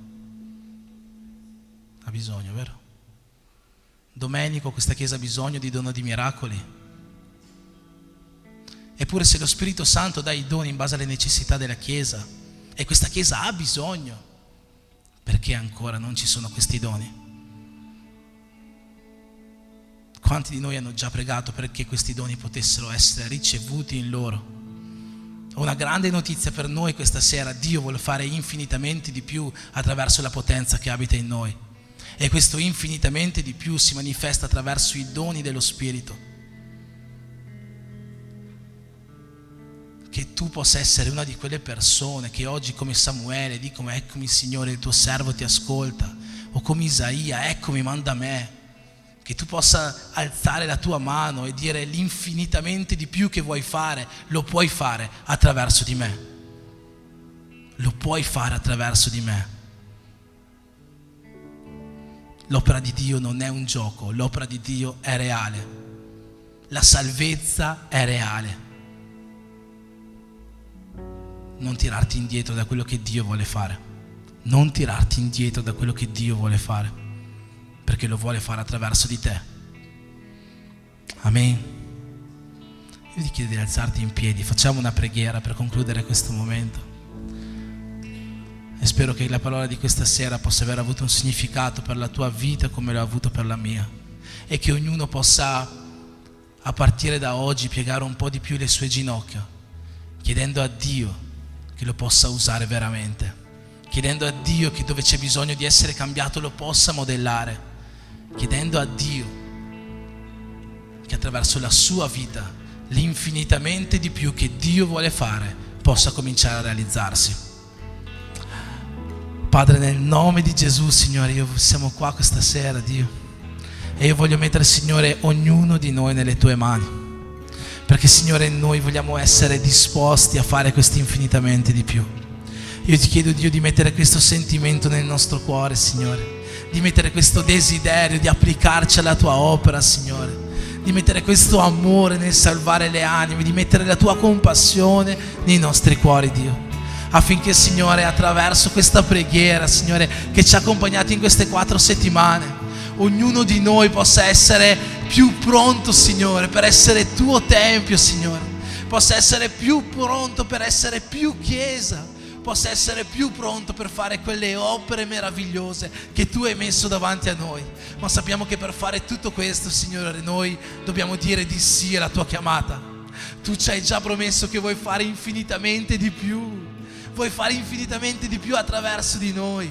Speaker 4: Ha bisogno, vero? Domenico, questa chiesa ha bisogno di dono di miracoli? Eppure se lo Spirito Santo dà i doni in base alle necessità della chiesa, e questa chiesa ha bisogno, perché ancora non ci sono questi doni? Quanti di noi hanno già pregato perché questi doni potessero essere ricevuti in loro? Ho una grande notizia per noi questa sera: Dio vuole fare infinitamente di più attraverso la potenza che abita in noi. E questo infinitamente di più si manifesta attraverso i doni dello Spirito. Che tu possa essere una di quelle persone che oggi, come Samuele, dicono: eccomi Signore, il tuo servo ti ascolta, o come Isaia: eccomi, manda me. Che tu possa alzare la tua mano e dire: l'infinitamente di più che vuoi fare, lo puoi fare attraverso di me. Lo puoi fare attraverso di me. L'opera di Dio non è un gioco, l'opera di Dio è reale. La salvezza è reale. Non tirarti indietro da quello che Dio vuole fare. Non tirarti indietro da quello che Dio vuole fare, perché lo vuole fare attraverso di te. Amen. Io ti chiedo di alzarti in piedi, facciamo una preghiera per concludere questo momento. E spero che la parola di questa sera possa aver avuto un significato per la tua vita come l'ha avuto per la mia, e che ognuno possa, a partire da oggi, piegare un po' di più le sue ginocchia, chiedendo a Dio che lo possa usare veramente, chiedendo a Dio che dove c'è bisogno di essere cambiato lo possa modellare, chiedendo a Dio che attraverso la sua vita l'infinitamente di più che Dio vuole fare possa cominciare a realizzarsi. Padre, nel nome di Gesù, Signore, siamo qua questa sera, Dio, e io voglio mettere, Signore, ognuno di noi nelle tue mani, perché, Signore, noi vogliamo essere disposti a fare questo infinitamente di più. Io ti chiedo, Dio, di mettere questo sentimento nel nostro cuore, Signore, di mettere questo desiderio di applicarci alla tua opera, Signore, di mettere questo amore nel salvare le anime, di mettere la tua compassione nei nostri cuori, Dio, affinché, Signore, attraverso questa preghiera, Signore, che ci ha accompagnato in queste 4 settimane, ognuno di noi possa essere più pronto, Signore, per essere tuo tempio, Signore, possa essere più pronto per essere più chiesa, possa essere più pronto per fare quelle opere meravigliose che tu hai messo davanti a noi. Ma sappiamo che per fare tutto questo, Signore, noi dobbiamo dire di sì alla tua chiamata. Tu ci hai già promesso che vuoi fare infinitamente di più. Vuoi fare infinitamente di più attraverso di noi.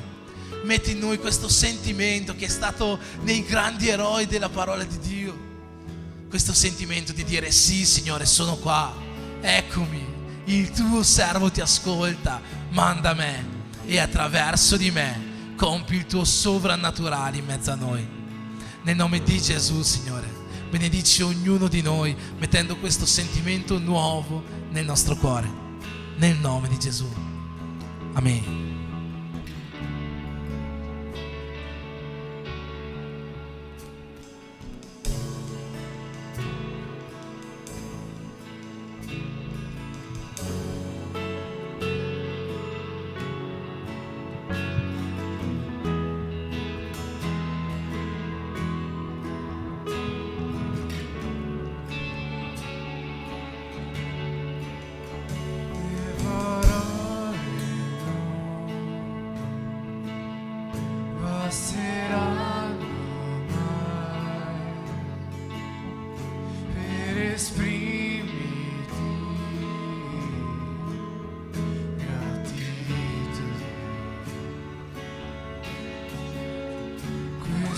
Speaker 4: Metti in noi questo sentimento che è stato nei grandi eroi della parola di Dio, questo sentimento di dire: sì, Signore, sono qua, eccomi, il tuo servo ti ascolta, manda me, e attraverso di me compi il tuo sovrannaturale in mezzo a noi. Nel nome di Gesù, Signore, benedici ognuno di noi mettendo questo sentimento nuovo nel nostro cuore, nel nome di Gesù. Amen.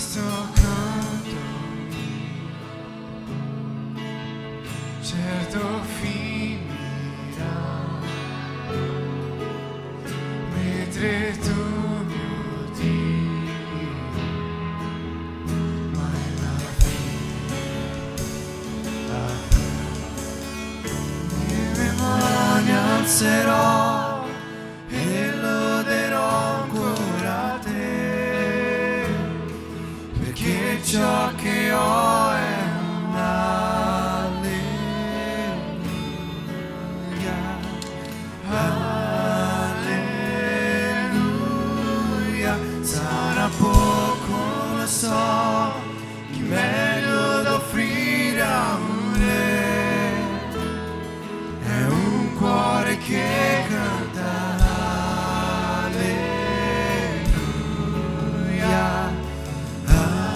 Speaker 2: questo canto certo finirà, mentre tu mi udi, ma alla fine le mie mani alzerò e loderò ancora te, perché ciò che ho è un'alleluia, alleluia. Sarà poco, lo so, che meglio da offrire a un re è un cuore che canta alleluia, alleluia.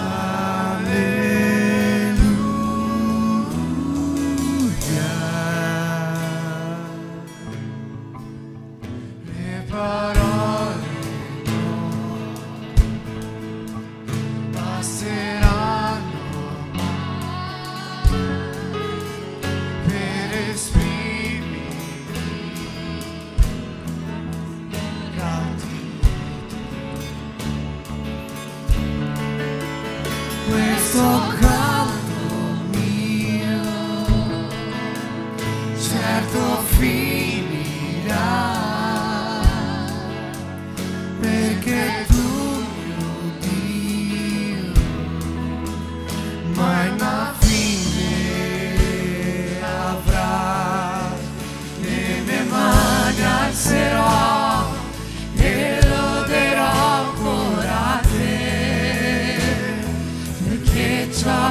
Speaker 2: Le parole non basteranno per esprimermi questo canto mio certo finirà, perché tu mio Dio mai una fine avrà. Le mie mani alzerò e loderò ancora te, perché ciò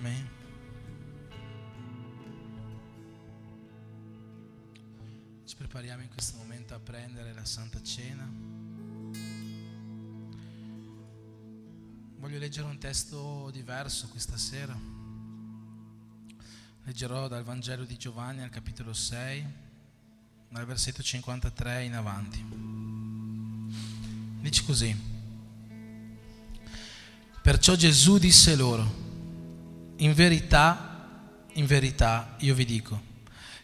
Speaker 4: Amen. Ci prepariamo in questo momento a prendere la Santa Cena. Voglio leggere un testo diverso questa sera. Leggerò dal Vangelo di Giovanni al capitolo 6, dal versetto 53 in avanti. Dice così: perciò Gesù disse loro: in verità, io vi dico,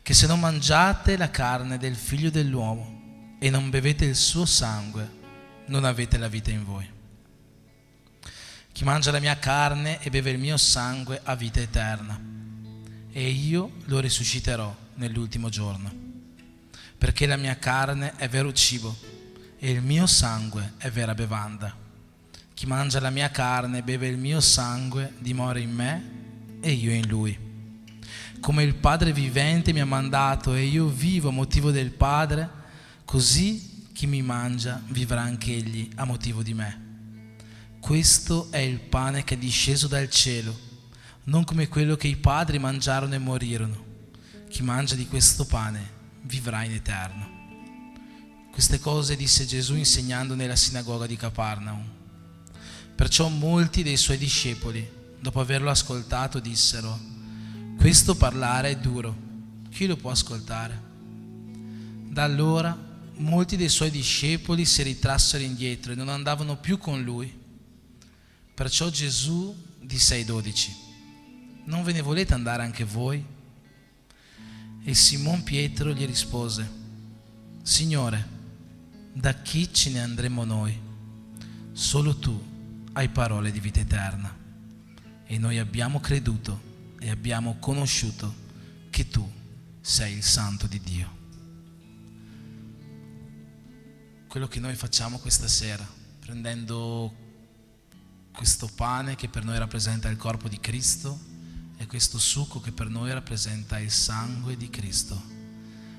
Speaker 4: che se non mangiate la carne del Figlio dell'uomo e non bevete il suo sangue, non avete la vita in voi. Chi mangia la mia carne e beve il mio sangue ha vita eterna, e io lo risusciterò nell'ultimo giorno. Perché la mia carne è vero cibo e il mio sangue è vera bevanda. Chi mangia la mia carne e beve il mio sangue dimora in me e io in lui. Come il Padre vivente mi ha mandato e io vivo a motivo del Padre, così chi mi mangia vivrà anche egli a motivo di me. Questo è il pane che è disceso dal cielo, non come quello che i padri mangiarono e morirono. Chi mangia di questo pane vivrà in eterno. Queste cose disse Gesù insegnando nella sinagoga di Cafarnaum. Perciò molti dei suoi discepoli, dopo averlo ascoltato, dissero: questo parlare è duro, chi lo può ascoltare? Da allora molti dei suoi discepoli si ritrassero indietro e non andavano più con lui. Perciò Gesù disse ai 12: non ve ne volete andare anche voi? E Simon Pietro gli rispose: Signore, da chi ce ne andremo noi? Solo tu hai parole di vita eterna. E noi abbiamo creduto e abbiamo conosciuto che tu sei il Santo di Dio. Quello che noi facciamo questa sera, prendendo questo pane che per noi rappresenta il corpo di Cristo e questo succo che per noi rappresenta il sangue di Cristo,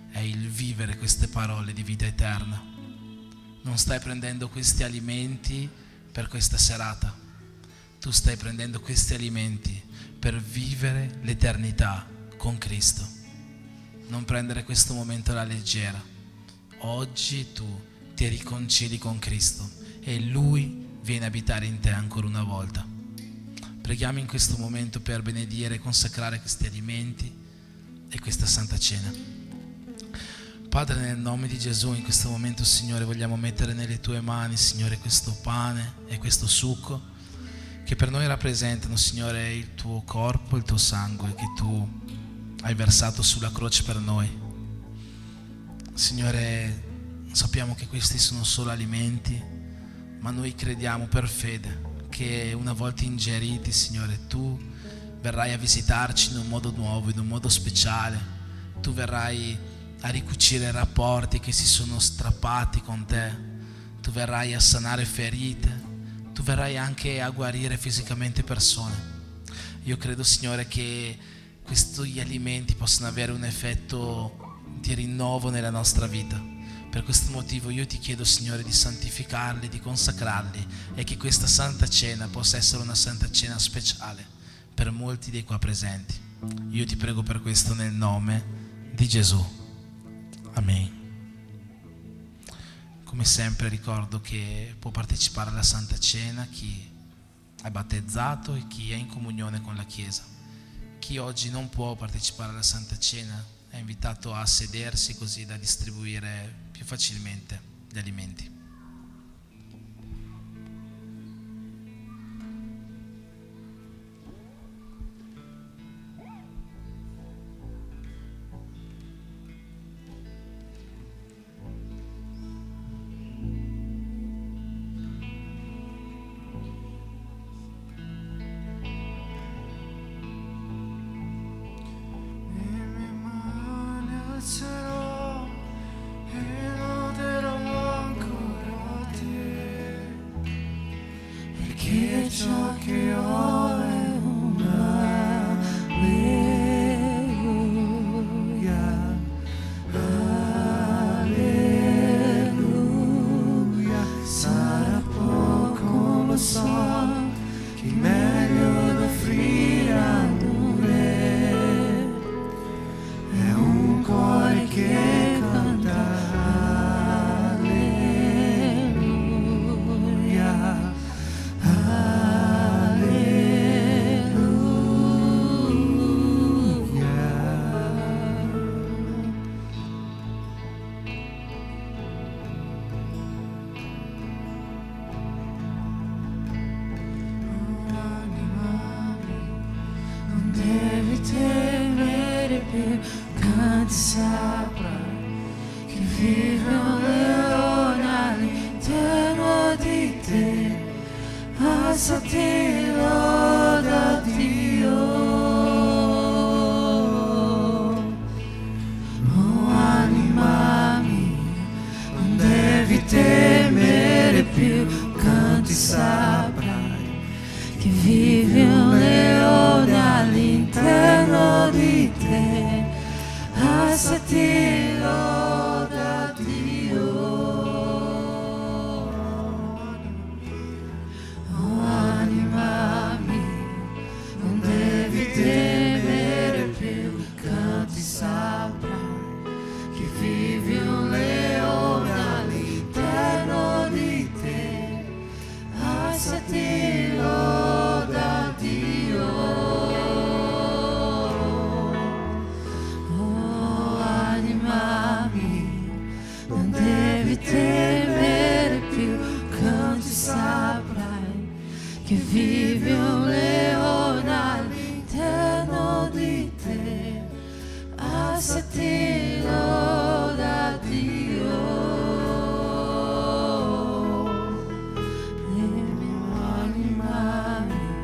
Speaker 4: è il vivere queste parole di vita eterna. Non stai prendendo questi alimenti per questa serata, tu stai prendendo questi alimenti per vivere l'eternità con Cristo. Non prendere questo momento alla leggera. Oggi tu ti riconcili con Cristo e Lui viene a abitare in te ancora una volta. Preghiamo in questo momento per benedire e consacrare questi alimenti e questa Santa Cena. Padre, nel nome di Gesù, in questo momento, Signore, vogliamo mettere nelle tue mani, Signore, questo pane e questo succo che per noi rappresentano, Signore, il tuo corpo, il tuo sangue che tu hai versato sulla croce per noi. Signore, sappiamo che questi sono solo alimenti, ma noi crediamo per fede che una volta ingeriti, Signore, tu verrai a visitarci in un modo nuovo, in un modo speciale. Tu verrai a ricucire rapporti che si sono strappati con te. Tu verrai a sanare ferite. Tu verrai anche a guarire fisicamente persone. Io credo, Signore, che questi alimenti possano avere un effetto di rinnovo nella nostra vita. Per questo motivo io ti chiedo, Signore, di santificarli, di consacrarli, e che questa Santa Cena possa essere una Santa Cena speciale per molti dei qua presenti. Io ti prego per questo nel nome di Gesù. Amen. Come sempre ricordo che può partecipare alla Santa Cena chi è battezzato e chi è in comunione con la Chiesa. Chi oggi non può partecipare alla Santa Cena è invitato a sedersi così da distribuire più facilmente gli alimenti.
Speaker 2: Ciò che ho è una alleluia, alleluia. Sarà poco, lo so, che meglio da offrire a di te, alzati, loda Dio. Oh anima mia, non devi temere più, canti saprai che vive un leone all'interno di te, alzati, loda Dio. Oh anima mia, non devi temere più, canti saprai che vive un leone all'interno di te, alzati, loda Dio. Oh anima mia, non devi temere più, canti saprai che vive un leone all'interno di te, alzati, loda Dio. Anima mia,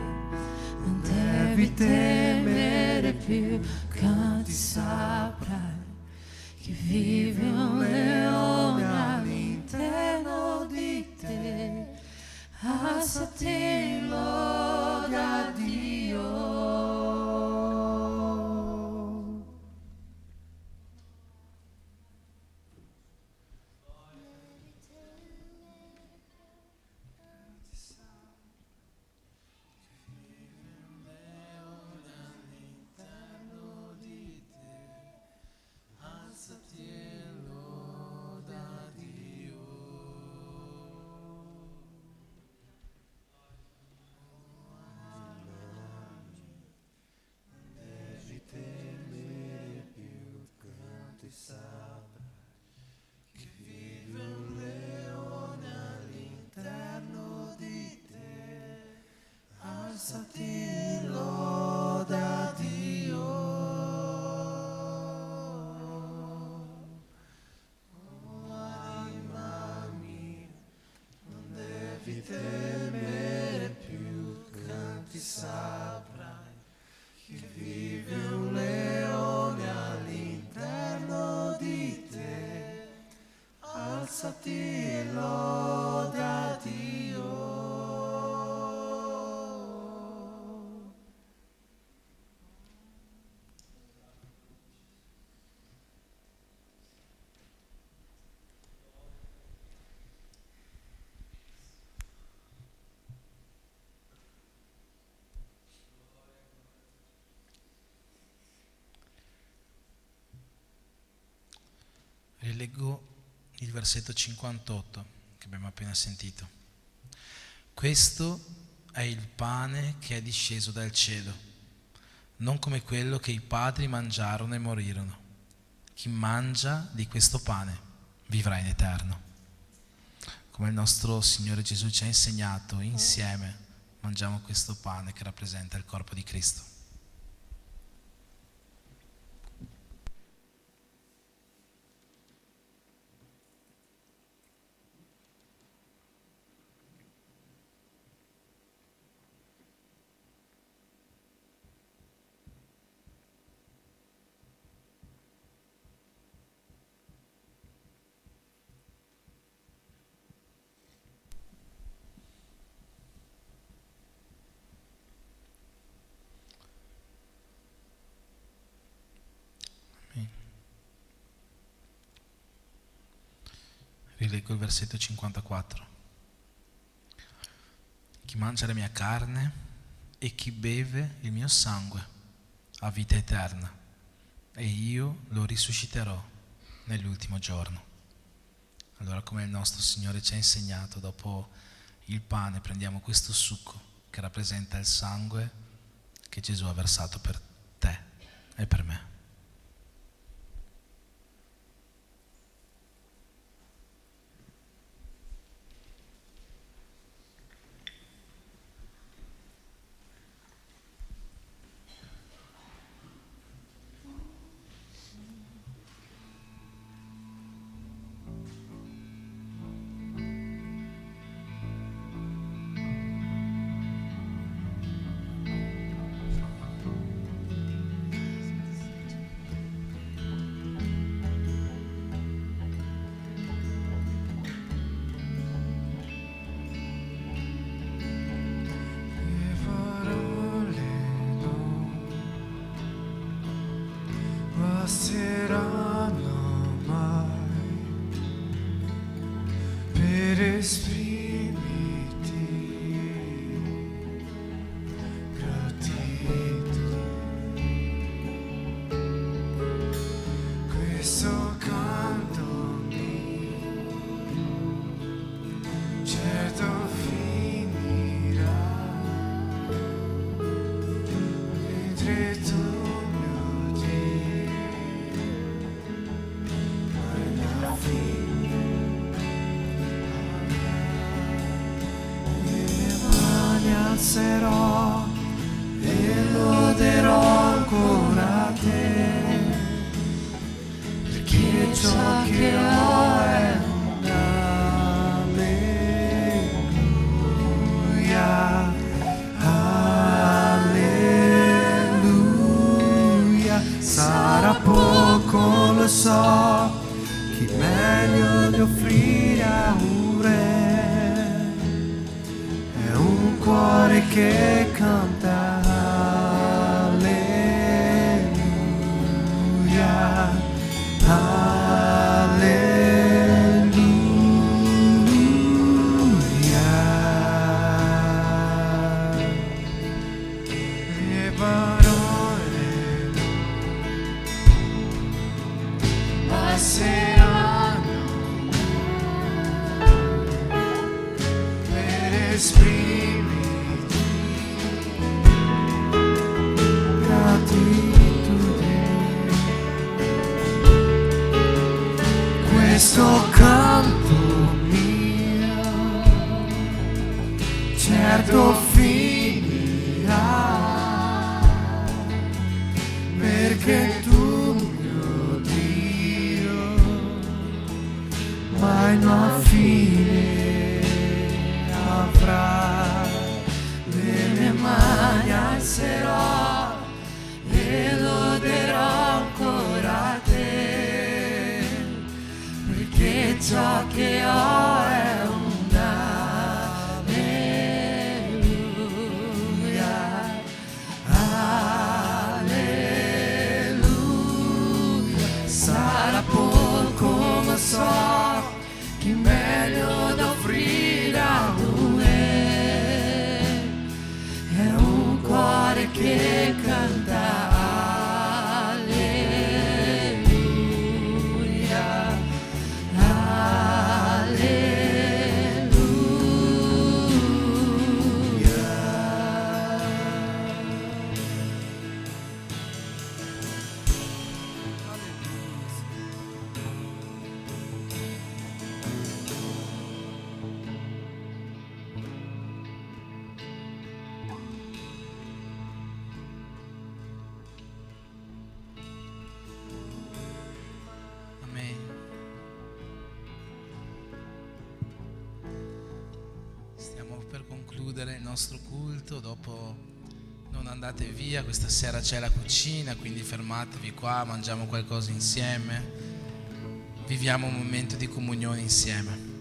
Speaker 2: non devi temere più, canti saprai che vive un leone all'interno di te, alzati, loda Dio. Alzati, loda Dio. Oh anima mia, non devi temere più, canti saprai che vive un leone all'interno di te, alzati, loda Dio.
Speaker 4: Rileggo il versetto 58 che abbiamo appena sentito. Questo è il pane che è disceso dal cielo, non come quello che i padri mangiarono e morirono. Chi mangia di questo pane vivrà in eterno. Come il nostro Signore Gesù ci ha insegnato, insieme mangiamo questo pane che rappresenta il corpo di Cristo. Rileggo il versetto 54. Chi mangia la mia carne e chi beve il mio sangue ha vita eterna, e io lo risusciterò nell'ultimo giorno. Allora, come il nostro Signore ci ha insegnato, dopo il pane prendiamo questo succo che rappresenta il sangue che Gesù ha versato per te e per me.
Speaker 2: alzerò e loderò ancora te, perché ciò che ho è un'alleluia, alleluia. Sarà poco, lo so, chi meglio di offrire a un re, è un cuore che canta alleluia, alleluia. Le parole passeranno per esprimerti gratitudine. Questo canto mio certo finirà, perché tu, mio Dio, mai una fine avrà. Le mie mani alzerò e loderò ancora te, perché ciò che ho è un'alleluia, alleluia. Sarà poco, lo so, che meglio da offrire a un re, è un cuore che canta alleluia,
Speaker 4: Amen. Stiamo per concludere il nostro culto. Dopo non andate via, questa sera c'è la cucina, quindi fermatevi qua, mangiamo qualcosa insieme, viviamo un momento di comunione insieme.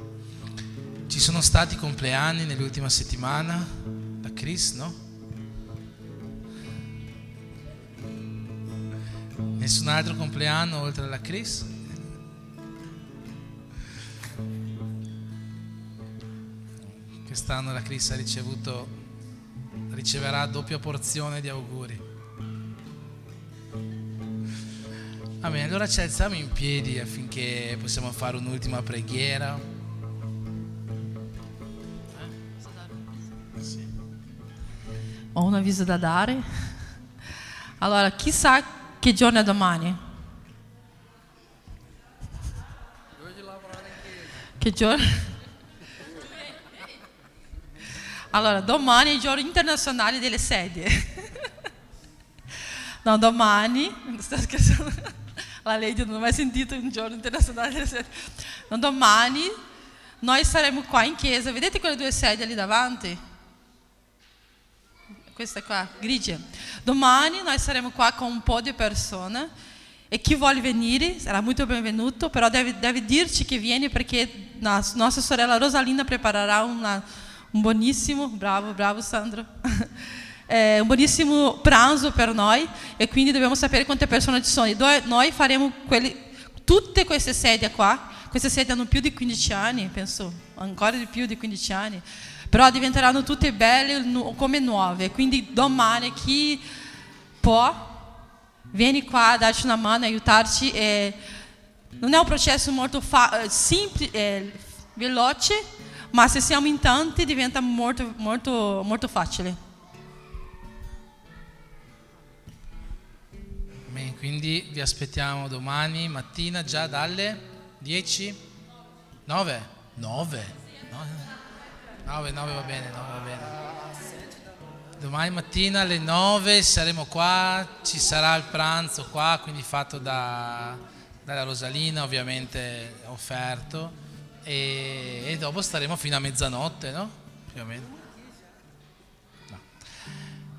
Speaker 4: Ci sono stati compleanni nell'ultima settimana da Chris, no? Nessun altro compleanno oltre alla Chris? Quest'anno la Chris riceverà doppia porzione di auguri. Amen. Allora ci alziamo in piedi affinché possiamo fare un'ultima preghiera. Sì.
Speaker 1: Ho un avviso da dare. Allora, chi sa che giorno è domani? Che giorno? Allora, domani è il giorno internazionale delle sedie. No, domani, sto scherzando, la Lady non ha mai sentito un giorno internazionale delle sedie. No, domani noi saremo qua in chiesa, vedete quelle due sedie lì davanti? Questa qua, grigie. Domani noi saremo qua con un po' di persone e chi vuole venire sarà molto benvenuto, però deve dirci che viene perché la nostra sorella Rosalinda preparerà un buonissimo, bravo Sandro, un buonissimo pranzo per noi e quindi dobbiamo sapere quante persone ci sono. Noi faremo tutte queste sedie qua, queste sedie hanno più di 15 anni, penso, ancora di più di 15 anni, però diventeranno tutte belle come nuove, quindi domani chi può vieni qua a darci una mano, aiutarci. Non è un processo molto semplice, veloce, ma se siamo in tanti diventa molto facile.
Speaker 4: Amen. Quindi vi aspettiamo domani mattina già dalle 10? 9? 9? 9 va bene, 9 va bene. Domani mattina alle 9 saremo qua, ci sarà il pranzo qua, quindi fatto dalla Rosalina, ovviamente offerto, e dopo staremo fino a mezzanotte, no? Più o meno. No.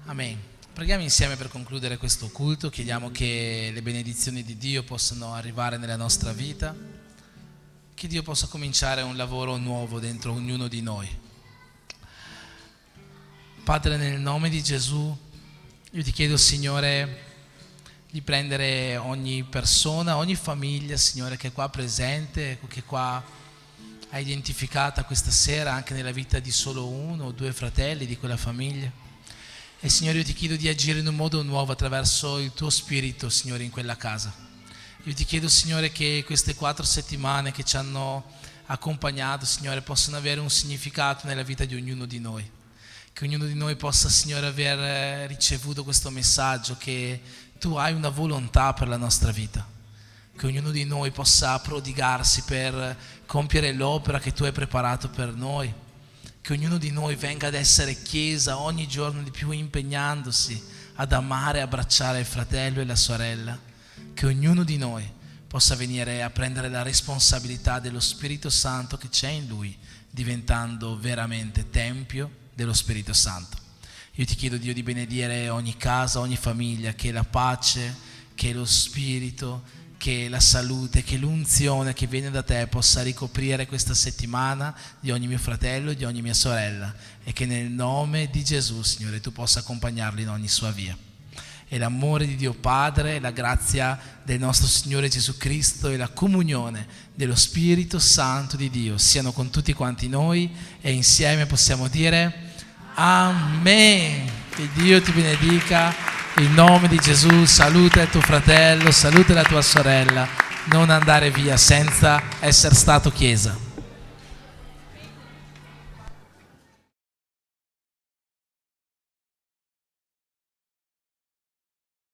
Speaker 4: Amen. Preghiamo insieme per concludere questo culto, chiediamo che le benedizioni di Dio possano arrivare nella nostra vita, che Dio possa cominciare un lavoro nuovo dentro ognuno di noi. Padre, nel nome di Gesù, io ti chiedo, Signore, di prendere ogni persona, ogni famiglia, Signore, che è qua presente, che qua ha identificata questa sera anche nella vita di solo uno o due fratelli di quella famiglia. E Signore, io ti chiedo di agire in un modo nuovo attraverso il tuo Spirito, Signore, in quella casa. Io ti chiedo, Signore, che queste 4 settimane che ci hanno accompagnato, Signore, possano avere un significato nella vita di ognuno di noi. Che ognuno di noi possa, Signore, aver ricevuto questo messaggio che tu hai una volontà per la nostra vita. Che ognuno di noi possa prodigarsi per compiere l'opera che tu hai preparato per noi. Che ognuno di noi venga ad essere chiesa ogni giorno di più, impegnandosi ad amare e abbracciare il fratello e la sorella. Che ognuno di noi possa venire a prendere la responsabilità dello Spirito Santo che c'è in lui, diventando veramente tempio dello Spirito Santo. Io ti chiedo, Dio, di benedire ogni casa, ogni famiglia, che la pace, che lo Spirito, che la salute, che l'unzione che viene da te possa ricoprire questa settimana di ogni mio fratello e di ogni mia sorella, e che nel nome di Gesù, Signore, tu possa accompagnarli in ogni sua via. E l'amore di Dio Padre, la grazia del nostro Signore Gesù Cristo e la comunione dello Spirito Santo di Dio siano con tutti quanti noi, e insieme possiamo dire Amen. Che Dio ti benedica in nome di Gesù. Saluta il tuo fratello, saluta la tua sorella, non andare via senza essere stato chiesa.